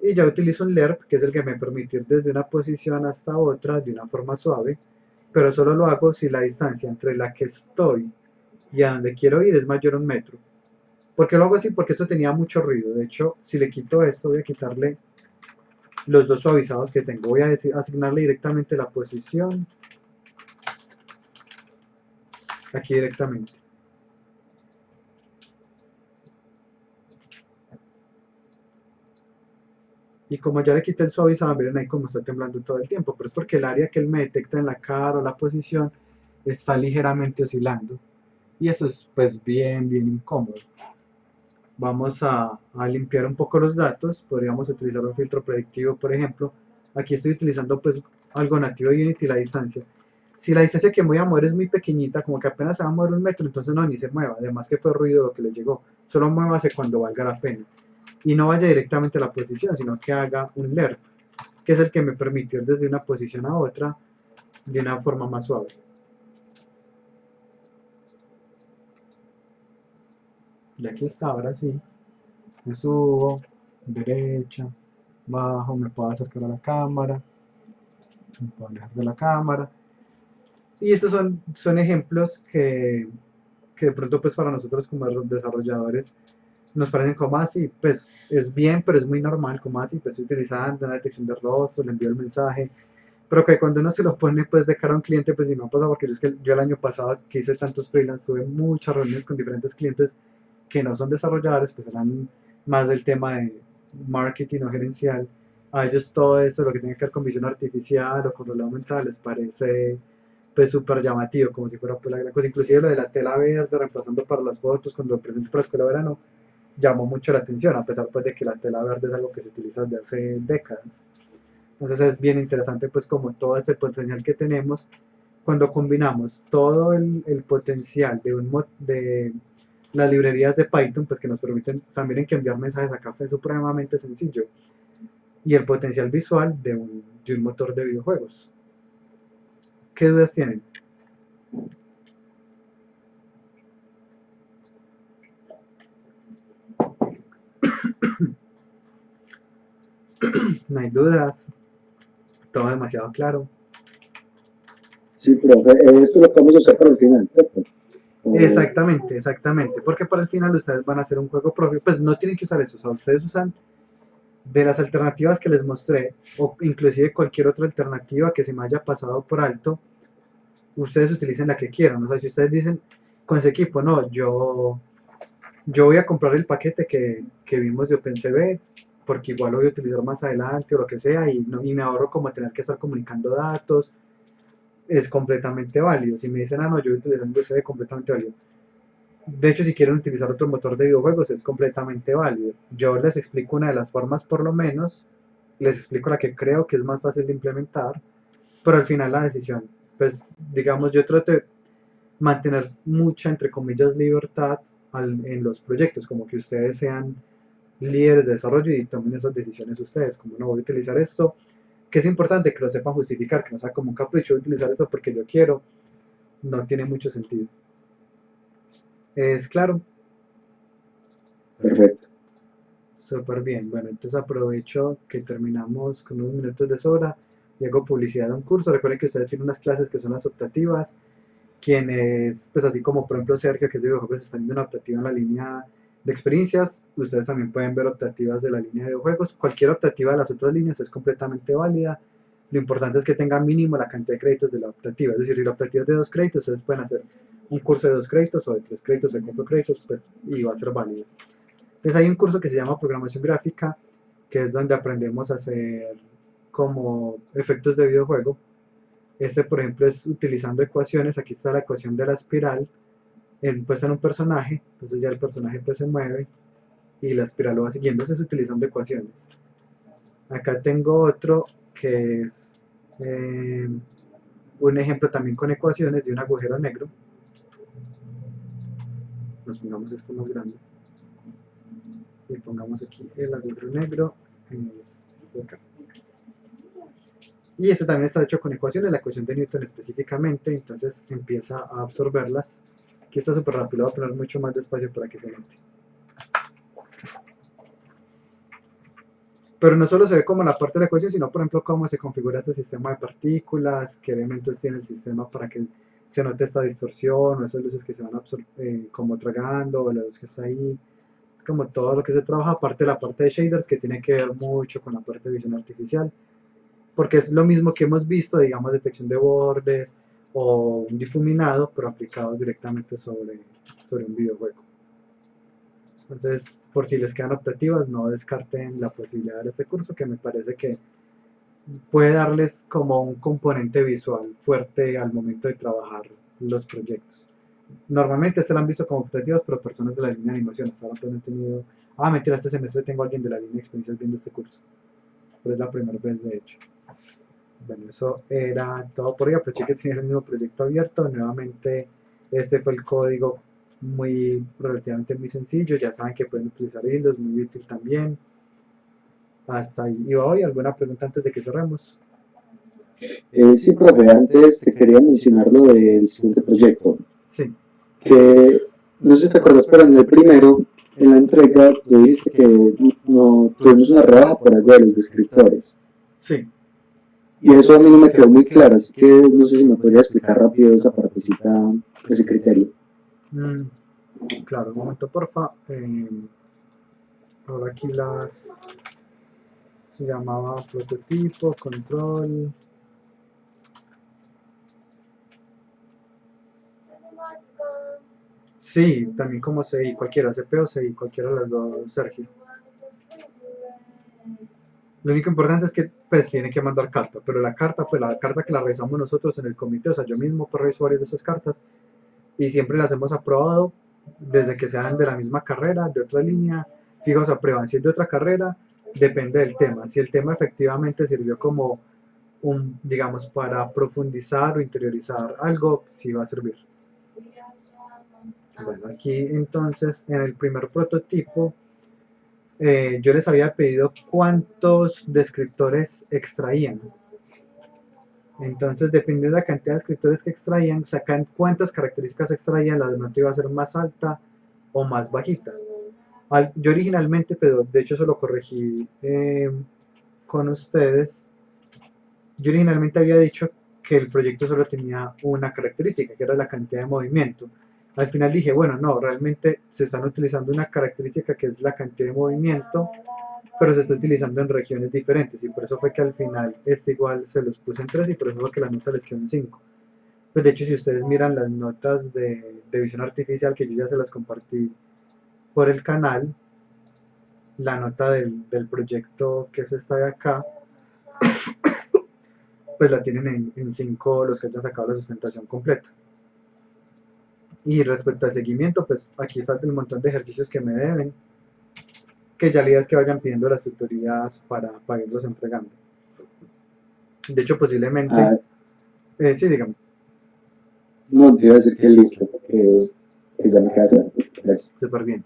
Speaker 1: Y ya utilizo un LERP, que es el que me permite ir desde una posición hasta otra de una forma suave, pero solo lo hago si la distancia entre la que estoy y a donde quiero ir es mayor a 1 metro. ¿Por qué lo hago así? Porque esto tenía mucho ruido. De hecho, si le quito esto, voy a quitarle los dos suavizados que tengo. Voy a asignarle directamente la posición aquí directamente. Y como ya le quité el suavizado, miren ahí como está temblando todo el tiempo, pero es porque el área que él me detecta en la cara o la posición está ligeramente oscilando. Y eso es pues bien incómodo. Vamos a limpiar un poco los datos, podríamos utilizar un filtro predictivo, por ejemplo. Aquí estoy utilizando pues algo nativo de Unity, la distancia. Si la distancia que me voy a mover es muy pequeñita, como que apenas se va a mover 1 metro, entonces no, ni se mueva. Además que fue ruido lo que le llegó. Solo muévase cuando valga la pena. Y no vaya directamente a la posición, sino que haga un LERP, que es el que me permite ir desde una posición a otra de una forma más suave. Y aquí está, ahora sí. Me subo, derecha, bajo, me puedo acercar a la cámara, me puedo alejar de la cámara. Y estos son ejemplos que de pronto pues para nosotros como desarrolladores nos parecen como así, pues es bien, pero es muy normal, como así, pues estoy utilizando una detección de rostros, le envío el mensaje, pero que cuando uno se lo pone pues de cara a un cliente, pues si no pasa, porque yo el año pasado que hice tantos freelance, tuve muchas reuniones con diferentes clientes que no son desarrolladores, pues eran más del tema de marketing o gerencial, a ellos todo eso, lo que tiene que ver con visión artificial o con realidad aumentada, les parece pues súper llamativo, como si fuera pues, la gran cosa. Inclusive lo de la tela verde reemplazando para las fotos, cuando lo presento para la escuela de verano, llamó mucho la atención, a pesar pues de que la tela verde es algo que se utiliza desde hace décadas. Entonces es bien interesante pues como todo este potencial que tenemos cuando combinamos todo el potencial de las librerías de Python, pues que nos permiten, o sea, miren que enviar mensajes acá fue supremamente sencillo, y el potencial visual de un motor de videojuegos. ¿Qué dudas tienen? No hay dudas, todo demasiado claro.
Speaker 2: Sí, profe, esto lo que vamos a usar para el final, ¿cierto? O-
Speaker 1: Exactamente, exactamente, porque para el final ustedes van a hacer un juego propio, pues no tienen que usar eso, o sea, ustedes usan de las alternativas que les mostré, o inclusive cualquier otra alternativa que se me haya pasado por alto, ustedes utilicen la que quieran, o sea, si ustedes dicen con ese equipo, no, yo voy a comprar el paquete que vimos de OpenCV, porque igual lo voy a utilizar más adelante o lo que sea, y me ahorro como tener que estar comunicando datos, es completamente válido. Si me dicen, ah, no, yo voy a utilizar un USB, completamente válido. De hecho, si quieren utilizar otro motor de videojuegos, es completamente válido. Yo les explico una de las formas, por lo menos, les explico la que creo que es más fácil de implementar, pero al final la decisión, pues digamos, yo trato de mantener mucha, entre comillas, libertad en los proyectos, como que ustedes sean líderes de desarrollo y tomen esas decisiones ustedes, como no voy a utilizar esto, que es importante que lo sepan justificar, que no sea como un capricho de utilizar eso porque yo quiero, no tiene mucho sentido. Es claro,
Speaker 2: Perfecto.
Speaker 1: súper bien. Bueno, entonces aprovecho que terminamos con unos minutos de sobra y hago publicidad de un curso. Recuerden que ustedes tienen unas clases que son las optativas, quienes, pues así como por ejemplo Sergio, que es de videojuegos, están viendo una optativa en la línea de experiencias, ustedes también pueden ver optativas de la línea de videojuegos. Cualquier optativa de las otras líneas es completamente válida. Lo importante es que tenga mínimo la cantidad de créditos de la optativa. Es decir, si la optativa es de 2 créditos, ustedes pueden hacer un curso de 2 créditos o de 3 créditos, de 4 créditos, pues, y va a ser válido. Entonces hay un curso que se llama Programación Gráfica, que es donde aprendemos a hacer como efectos de videojuego. Este, por ejemplo, es utilizando ecuaciones. Aquí está la ecuación de la espiral puesta en un personaje. Entonces ya el personaje pues se mueve y la espiral lo va siguiendo. Eso es utilizando ecuaciones. Acá tengo otro que es eh, un ejemplo también con ecuaciones de un agujero negro. Nos pongamos esto más grande. Y pongamos aquí el agujero negro. Es este de acá. Y este también está hecho con ecuaciones, la ecuación de Newton específicamente, entonces empieza a absorberlas. Aquí está súper rápido, voy a poner mucho más despacio para que se note. Pero no solo se ve como la parte de la ecuación, sino por ejemplo cómo se configura este sistema de partículas, qué elementos tiene el sistema para que se note esta distorsión o esas luces que se van como tragando o la luz que está ahí. Es como todo lo que se trabaja, aparte de la parte de shaders que tiene que ver mucho con la parte de visión artificial, porque es lo mismo que hemos visto, digamos, detección de bordes o un difuminado, pero aplicados directamente sobre un videojuego. Entonces, por si les quedan optativas, no descarten la posibilidad de este curso, que me parece que puede darles como un componente visual fuerte al momento de trabajar los proyectos. Normalmente se lo han visto como optativas, pero personas de la línea de animación hasta ahora pues no he tenido, mentira, este semestre tengo a alguien de la línea de experiencias viendo este curso, pero es la primera vez de hecho. Bueno, eso era todo por hoy. Aproveché que tenía el mismo proyecto abierto. Nuevamente, este fue el código relativamente muy sencillo. Ya saben que pueden utilizar hilos, muy útil también. Hasta ahí iba hoy. ¿Alguna pregunta antes de que cerremos?
Speaker 2: Sí, profe, antes te quería mencionar lo del siguiente proyecto,
Speaker 1: Sí,
Speaker 2: que no sé si te acuerdas, pero en el primero, en la entrega, tú dijiste que no tuvimos una rebaja por algo de los descriptores.
Speaker 1: sí.
Speaker 2: Y eso a mí no me quedó muy claro, así que no sé si me podría explicar rápido esa partecita, ese criterio.
Speaker 1: Mm, claro, un momento, porfa. Ahora aquí se llamaba prototipo, control. Sí, también como CI, cualquiera, CP o CI, cualquiera de las dos, Sergio. Lo único importante es que pues tiene que mandar carta, pero la carta que la revisamos nosotros en el comité, o sea, yo mismo pues reviso varias de esas cartas y siempre las hemos aprobado desde que sean de la misma carrera, de otra línea, fijos aprueban. Si es de otra carrera, depende del tema. Si el tema efectivamente sirvió como digamos, para profundizar o interiorizar algo, sí va a servir. Bueno, aquí entonces en el primer prototipo yo les había pedido cuántos descriptores extraían. Entonces, dependiendo de la cantidad de descriptores que extraían, sacan cuántas características extraían, la nota iba a ser más alta o más bajita. Yo originalmente, pero de hecho eso lo corregí con ustedes, yo originalmente había dicho que el proyecto solo tenía una característica, que era la cantidad de movimiento. Al final dije, bueno, no, realmente se están utilizando una característica que es la cantidad de movimiento, pero se está utilizando en regiones diferentes, y por eso fue que al final este igual se los puse en 3 y por eso fue que la nota les quedó en 5. Pues de hecho, si ustedes miran las notas de visión artificial, que yo ya se las compartí por el canal, la nota del proyecto que es esta de acá, pues la tienen en 5 los que hayan sacado la sustentación completa. Y respecto al seguimiento, pues aquí está el montón de ejercicios que me deben, que ya la idea es que vayan pidiendo las tutorías para irlos entregando. De hecho, posiblemente, sí, dígame.
Speaker 2: No, te iba a decir que listo, que ya me queda claro. Gracias.
Speaker 1: Súper bien.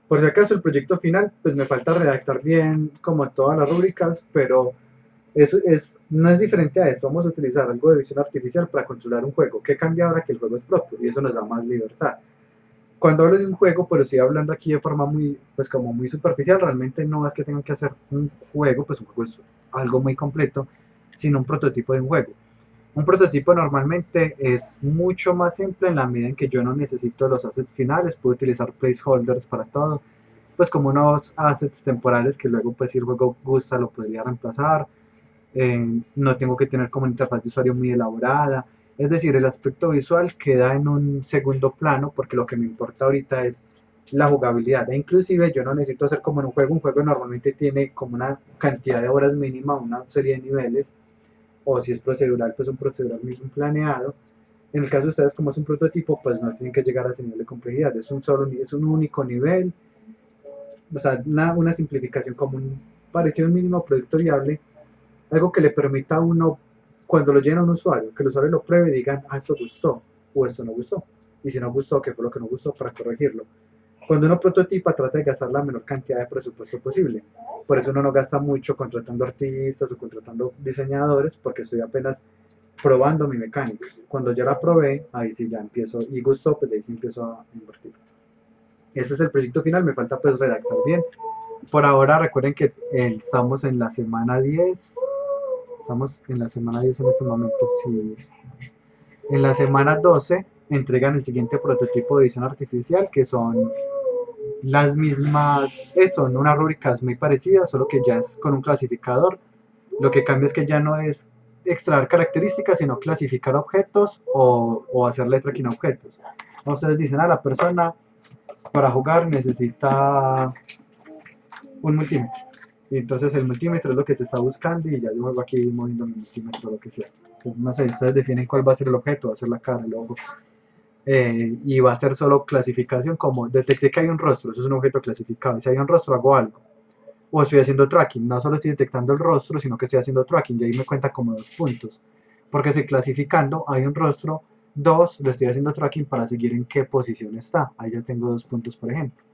Speaker 1: Por si acaso, el proyecto final, pues me falta redactar bien como todas las rúbricas, pero eso no es diferente a esto. Vamos a utilizar algo de visión artificial para controlar un juego. ¿Qué cambia ahora que el juego es propio? Y eso nos da más libertad. Cuando hablo de un juego, pero estoy hablando aquí de forma muy, pues como muy superficial, realmente no es que tengan que hacer un juego, pues un juego es algo muy completo, sino un prototipo de un juego. Un prototipo normalmente es mucho más simple en la medida en que yo no necesito los assets finales, puedo utilizar placeholders para todo, pues como unos assets temporales que luego pues si el juego gusta lo podría reemplazar, no tengo que tener como una interfaz de usuario muy elaborada, es decir, el aspecto visual queda en un segundo plano porque lo que me importa ahorita es la jugabilidad, e inclusive yo no necesito hacer como en un juego normalmente tiene como una cantidad de horas mínima, una serie de niveles, o si es procedural, pues un procedural bien planeado. En el caso de ustedes, como es un prototipo, pues no tienen que llegar a ese nivel de complejidad, es un único nivel, o sea, una simplificación como un parecido a un mínimo producto viable, algo que le permita a uno, cuando lo llena un usuario, que el usuario lo pruebe y digan, ah, esto gustó o esto no gustó. Y si no gustó, ¿qué fue lo que no gustó para corregirlo? Cuando uno prototipa, trata de gastar la menor cantidad de presupuesto posible. Por eso uno no gasta mucho contratando artistas o contratando diseñadores, porque estoy apenas probando mi mecánica. Cuando ya la probé, ahí sí ya empiezo, y gustó, pues ahí sí empiezo a invertir. Este es el proyecto final, me falta pues redactar bien. Por ahora recuerden que estamos en la semana 10. Estamos en la semana 10 en este momento. Sí. En la semana 12 entregan el siguiente prototipo de visión artificial, que son las mismas, son unas rúbricas muy parecidas, solo que ya es con un clasificador. Lo que cambia es que ya no es extraer características, sino clasificar objetos o hacerle tracking a objetos. Ustedes dicen a la persona, para jugar necesita un multímetro. Y entonces el multímetro es lo que se está buscando y ya yo juego aquí moviendo mi multímetro, lo que sea. Entonces, no sé, ustedes definen cuál va a ser el objeto, va a ser la cara, el ojo. Y va a ser solo clasificación, como detecté que hay un rostro, eso es un objeto clasificado. Si hay un rostro, hago algo. O estoy haciendo tracking, no solo estoy detectando el rostro, sino que estoy haciendo tracking, y ahí me cuenta como 2 puntos. Porque estoy clasificando, hay un rostro, 2, lo estoy haciendo tracking para seguir en qué posición está. Ahí ya tengo 2 puntos, por ejemplo.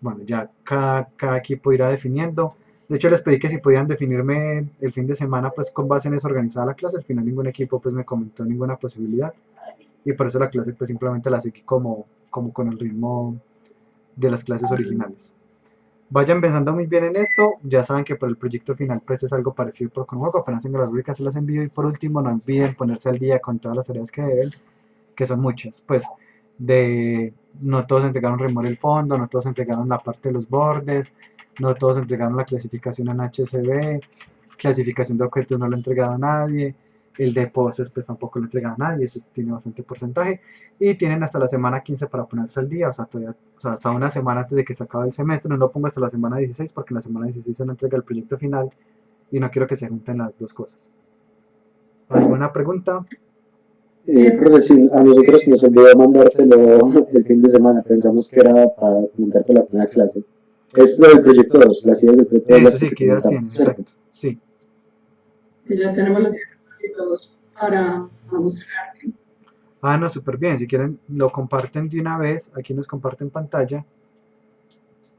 Speaker 1: Bueno, ya cada equipo irá definiendo. De hecho, les pedí que si podían definirme el fin de semana, pues con base en eso organizada la clase. Al final ningún equipo pues me comentó ninguna posibilidad. Y por eso la clase pues simplemente la seguí como con el ritmo de las clases originales. Vayan pensando muy bien en esto. Ya saben que por el proyecto final pues es algo parecido por con juego. Apenas tengo las rubricas se las envío. Y por último, no olviden ponerse al día con todas las tareas que deben, que son muchas. Pues no todos entregaron remor el fondo, no todos entregaron la parte de los bordes, no todos entregaron la clasificación en HCB, clasificación de objetos no lo ha entregado a nadie, el de poses pues tampoco lo ha entregado a nadie, eso tiene bastante porcentaje, y tienen hasta la semana 15 para ponerse al día, o sea, hasta una semana antes de que se acabe el semestre. No lo pongo hasta la semana 16 porque en la semana 16 se le entrega el proyecto final, y no quiero que se junten las dos cosas. ¿Alguna pregunta?
Speaker 2: Profe, sí, a nosotros nos olvidó mandártelo el fin de semana, pensamos que era para comentarte la primera clase. Es lo del proyecto 2, las ideas del proyecto 2
Speaker 1: Eso
Speaker 2: las
Speaker 1: sí,
Speaker 2: que
Speaker 1: que ideas
Speaker 2: comentamos,
Speaker 1: tienen,
Speaker 2: ¿cierto?
Speaker 1: exacto. Sí,
Speaker 3: Que ya tenemos los diagnósticos para mostrarte.
Speaker 1: no, súper bien. Si quieren, lo comparten de una vez. Aquí nos comparten pantalla.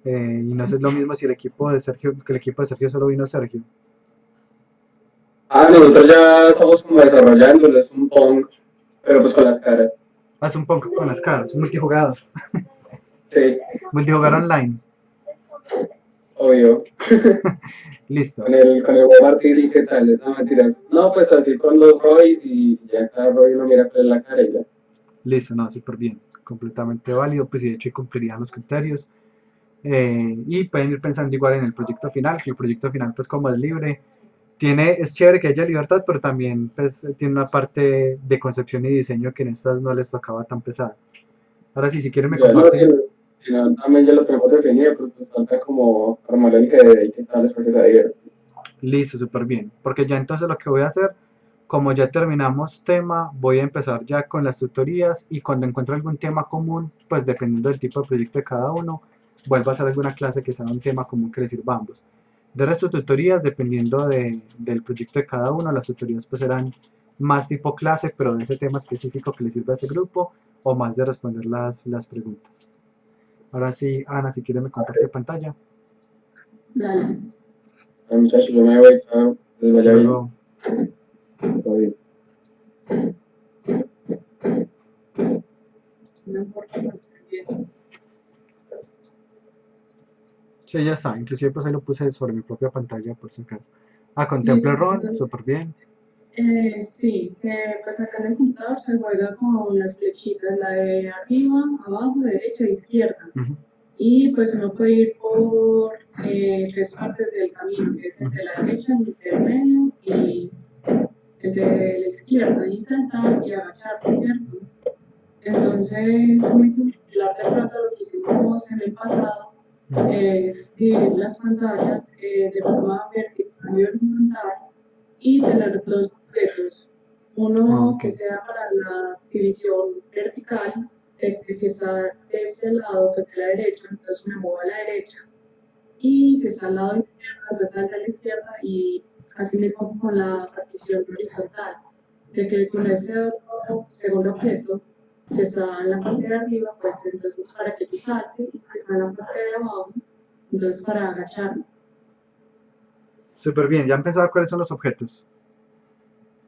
Speaker 1: Y no es lo mismo si el equipo de Sergio, que el equipo de Sergio solo vino Sergio.
Speaker 4: Nosotros ya estamos como desarrollándolo, es un Pong, pero pues con las caras.
Speaker 1: Haz un poco con las caras, multijugador.
Speaker 4: Sí,
Speaker 1: Multijugador online.
Speaker 4: obvio.
Speaker 1: Listo.
Speaker 4: Con el Walmart y qué tal, no mentiras. No, pues así con los Roys y ya cada Roy lo mira con la cara y ya.
Speaker 1: Listo, no, súper bien. Completamente válido. Pues y de hecho cumplirían los criterios. Y pueden ir pensando igual en el proyecto final, que el proyecto final pues como es libre, es chévere que haya libertad, pero también pues tiene una parte de concepción y diseño que en estas no les tocaba tan pesada. Ahora sí, si quieren me
Speaker 4: Ya, no, sí,
Speaker 1: comparten.
Speaker 4: al final también ya lo tenemos definido, pues falta como armar el GD y qué tal es porque se divierte.
Speaker 1: Listo, súper bien. Porque ya entonces lo que voy a hacer, como ya terminamos tema, voy a empezar ya con las tutorías y cuando encuentre algún tema común, pues dependiendo del tipo de proyecto de cada uno, vuelvo a hacer alguna clase que sea un tema común que les sirva a ambos. De resto, tutorías, dependiendo del proyecto de cada uno, las tutorías pues serán más tipo clase, pero de ese tema específico que les sirve a ese grupo, o más de responder las preguntas. Ahora sí, Ana, si quiere me comparte pantalla.
Speaker 3: Dale.
Speaker 4: Bueno, muchachos, yo me voy, chao, les vaya bien.
Speaker 1: Luego,
Speaker 4: Todo bien.
Speaker 3: No importa lo que se vea.
Speaker 1: sí, ya está. Inclusive pues ahí lo puse sobre mi propia pantalla por si acaso. Contemple
Speaker 3: Listo,
Speaker 1: Run, súper bien.
Speaker 3: Sí, que pues acá en el computador se juega con las flechitas, la de arriba, abajo, derecha e izquierda.
Speaker 1: Ujú.
Speaker 3: Y pues uno puede ir por tres partes del camino, que es el de la derecha, el del medio y el de la izquierda, y saltar y agacharse, ¿cierto? Entonces, muy similar de pronto a lo que hicimos en el pasado, es dividir las pantallas de forma vertical y horizontal y tener dos objetos. Uno
Speaker 1: Ok.
Speaker 3: que sea para la división vertical, de que si está de este lado, que de la derecha, entonces me muevo a la derecha. Y si está al lado izquierdo, entonces salta a la izquierda y así mismo con la partición horizontal. De que con ese otro segundo objeto, si está en la parte de arriba, pues entonces para que tú salte, y si está en la parte de abajo, entonces para agacharme.
Speaker 1: Súper bien. ¿Ya han pensado cuáles son los objetos?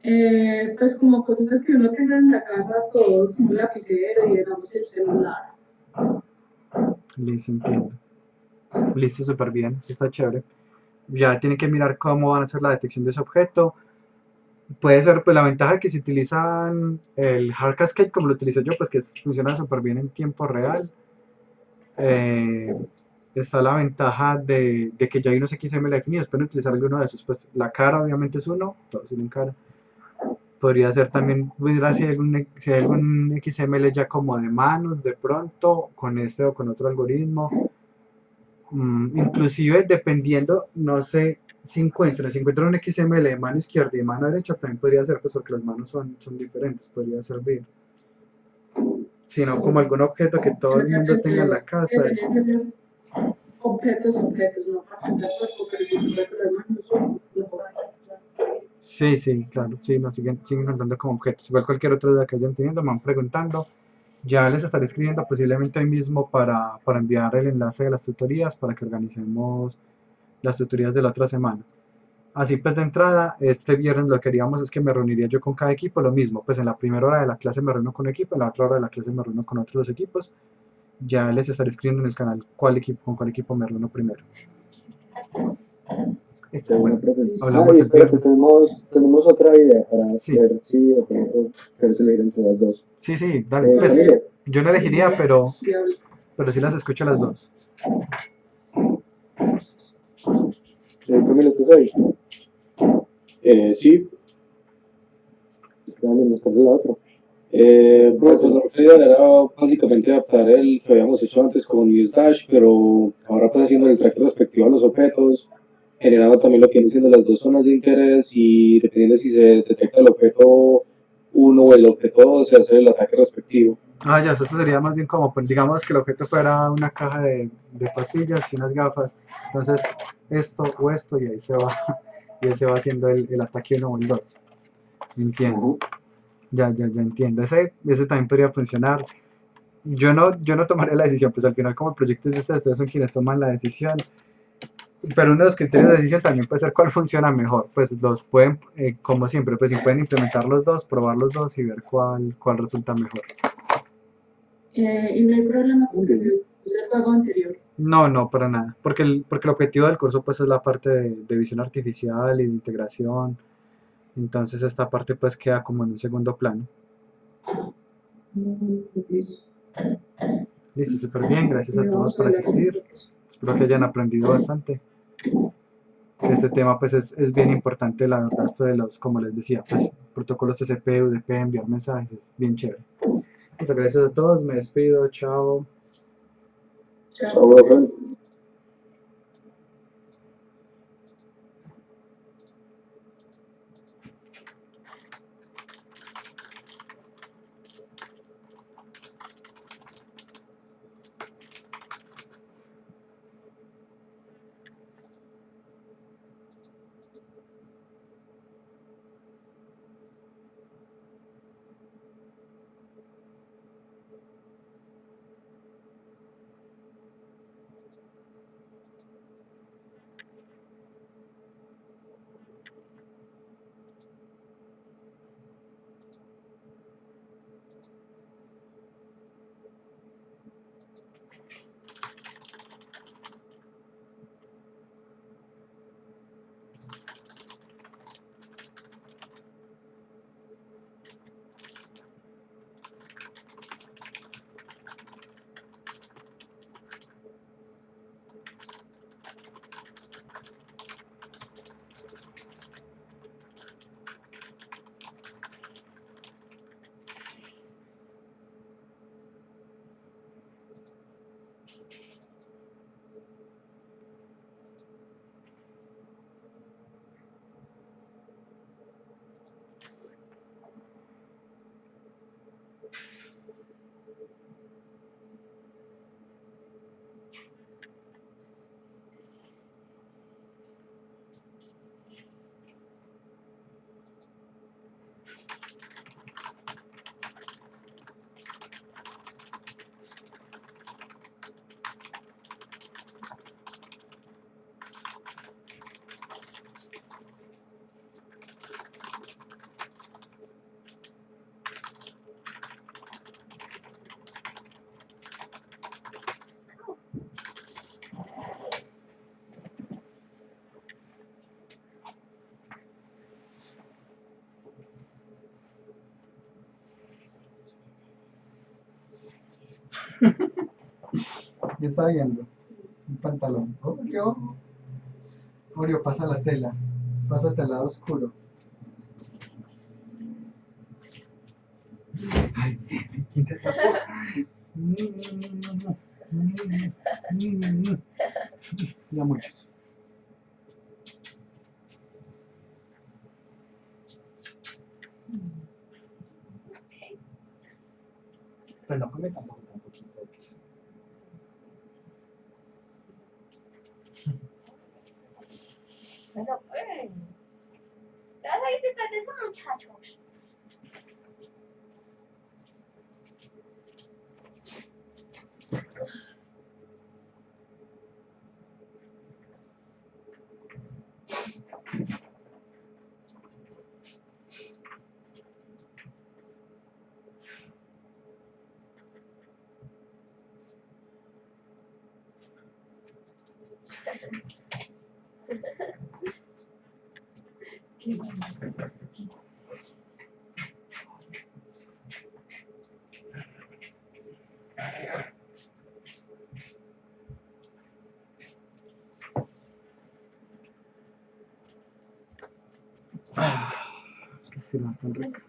Speaker 3: Pues como cosas que uno tenga en la casa, todos, un lapicero y digamos el celular.
Speaker 1: Listo, entiendo. Listo, súper bien. Sí está chévere. Ya tienen que mirar cómo van a hacer la detección de ese objeto. Puede ser, pues la ventaja que si utilizan el Hard Cascade como lo utilizo yo, pues que funciona súper bien en tiempo real. Está la ventaja de que ya hay unos XML definidos, pueden utilizar alguno de esos. Pues la cara obviamente es uno, todos tienen cara. Podría ser también, ver si hay algún XML ya como de manos de pronto, con este o con otro algoritmo. Inclusive dependiendo, no sé si encuentran un XML de mano izquierda y mano derecha, también podría ser, pues porque las manos son diferentes, podría servir. Sino como algún objeto que todo el mundo tenga en la casa.
Speaker 3: Tienen que ser objetos, no partes del cuerpo, pero si son de las manos,
Speaker 1: Sí, sí, claro, sí, nos siguen contando como objetos. Igual cualquier otra duda que hayan tenido, me van preguntando. Ya les estaré escribiendo posiblemente hoy mismo para enviar el enlace de las tutorías para que organicemos las tutorías de la otra semana. Así pues de entrada, este viernes lo que haríamos es que me reuniría yo con cada equipo, lo mismo, pues en la primera hora de la clase me reúno con un equipo, en la otra hora de la clase me reúno con otros equipos. Ya les estaré escribiendo en el canal con cuál equipo me reúno primero. Listo,
Speaker 2: Bueno,
Speaker 1: bueno,
Speaker 2: profe.
Speaker 1: hablamos
Speaker 2: Y
Speaker 1: el
Speaker 2: espérate,
Speaker 1: viernes.
Speaker 2: tenemos otra idea para
Speaker 1: Sí,
Speaker 2: ver si de pronto quieres elegir entre las dos.
Speaker 1: sí, dale. Pues
Speaker 2: Camilo,
Speaker 1: yo no elegiría,
Speaker 3: diablo.
Speaker 1: pero sí las escucho las dos.
Speaker 2: Camilo, ¿estás ahí?
Speaker 5: Sí,
Speaker 2: Dale, nos sale la otra.
Speaker 5: bueno, pues la otra idea era básicamente adaptar el que habíamos hecho antes con UseDash, pero ahora pues haciendo el track respectivo a los objetos, generando también lo que viene siendo las dos zonas de interés y dependiendo si se detecta el objeto uno o el objeto 2, se hace el ataque respectivo.
Speaker 1: Ah, ya, eso sería más bien como, pues, digamos que el objeto fuera una caja de pastillas y unas gafas. Entonces, esto o esto, y ahí se va, y ahí se va haciendo el ataque uno o el 2. Entiendo.
Speaker 2: Ajá.
Speaker 1: Ya entiendo. Ese también podría funcionar. Yo no tomaré la decisión, pues al final como el proyecto es de ustedes son quienes toman la decisión. Pero uno de los criterios de decisión también puede ser cuál funciona mejor. Pues los pueden, como siempre, pues si pueden implementar los dos, probar los dos y ver cuál resulta mejor.
Speaker 3: Y no hay problema con que se use el juego anterior.
Speaker 1: No, no, para nada. Porque el objetivo del curso pues es la parte de visión artificial y de integración. Entonces esta parte pues queda como en un segundo plano.
Speaker 3: Listo.
Speaker 1: Listo, súper bien. Gracias a
Speaker 3: Y
Speaker 1: todos
Speaker 3: vamos a
Speaker 1: por
Speaker 3: hablar con
Speaker 1: asistir.
Speaker 3: nosotros.
Speaker 1: Espero que hayan aprendido bastante. Este tema pues es bien importante, la verdad, esto de los, como les decía, pues protocolos TCP, UDP, enviar mensajes, es bien chévere. Listo, gracias a todos, me despido, chao.
Speaker 3: Chao.
Speaker 5: Chao, profe.
Speaker 1: ¿Qué está viendo? Un pantalón. Oreo, pasa la tela. Pásate al lado oscuro. Ay, ¿quién te tapó? Ya muchos. Pero no come tampoco tan poquito.
Speaker 6: Bueno, te vas a ir detrás de esos muchachos.
Speaker 1: Qué sirva tan rico.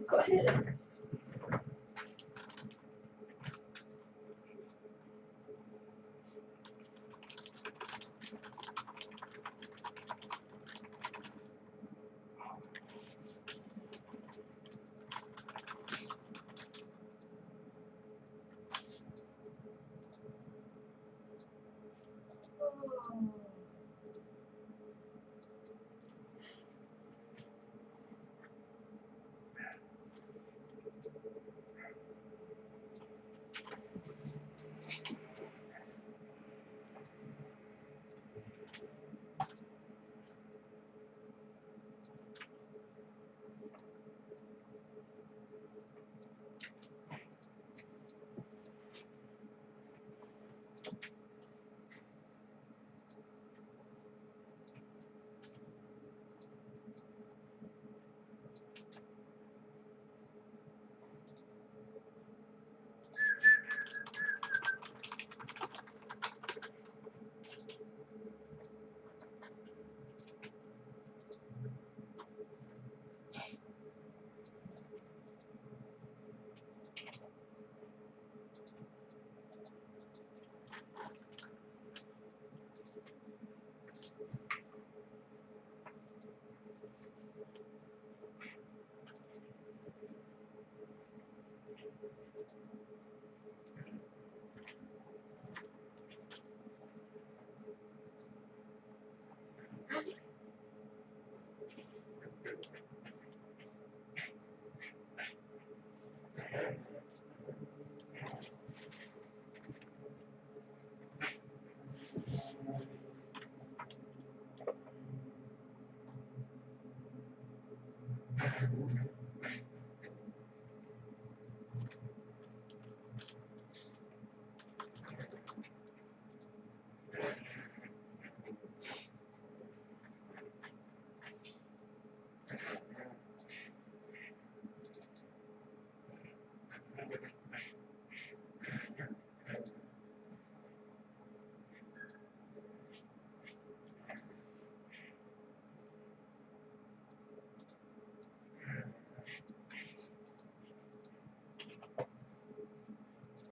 Speaker 6: Cógelo.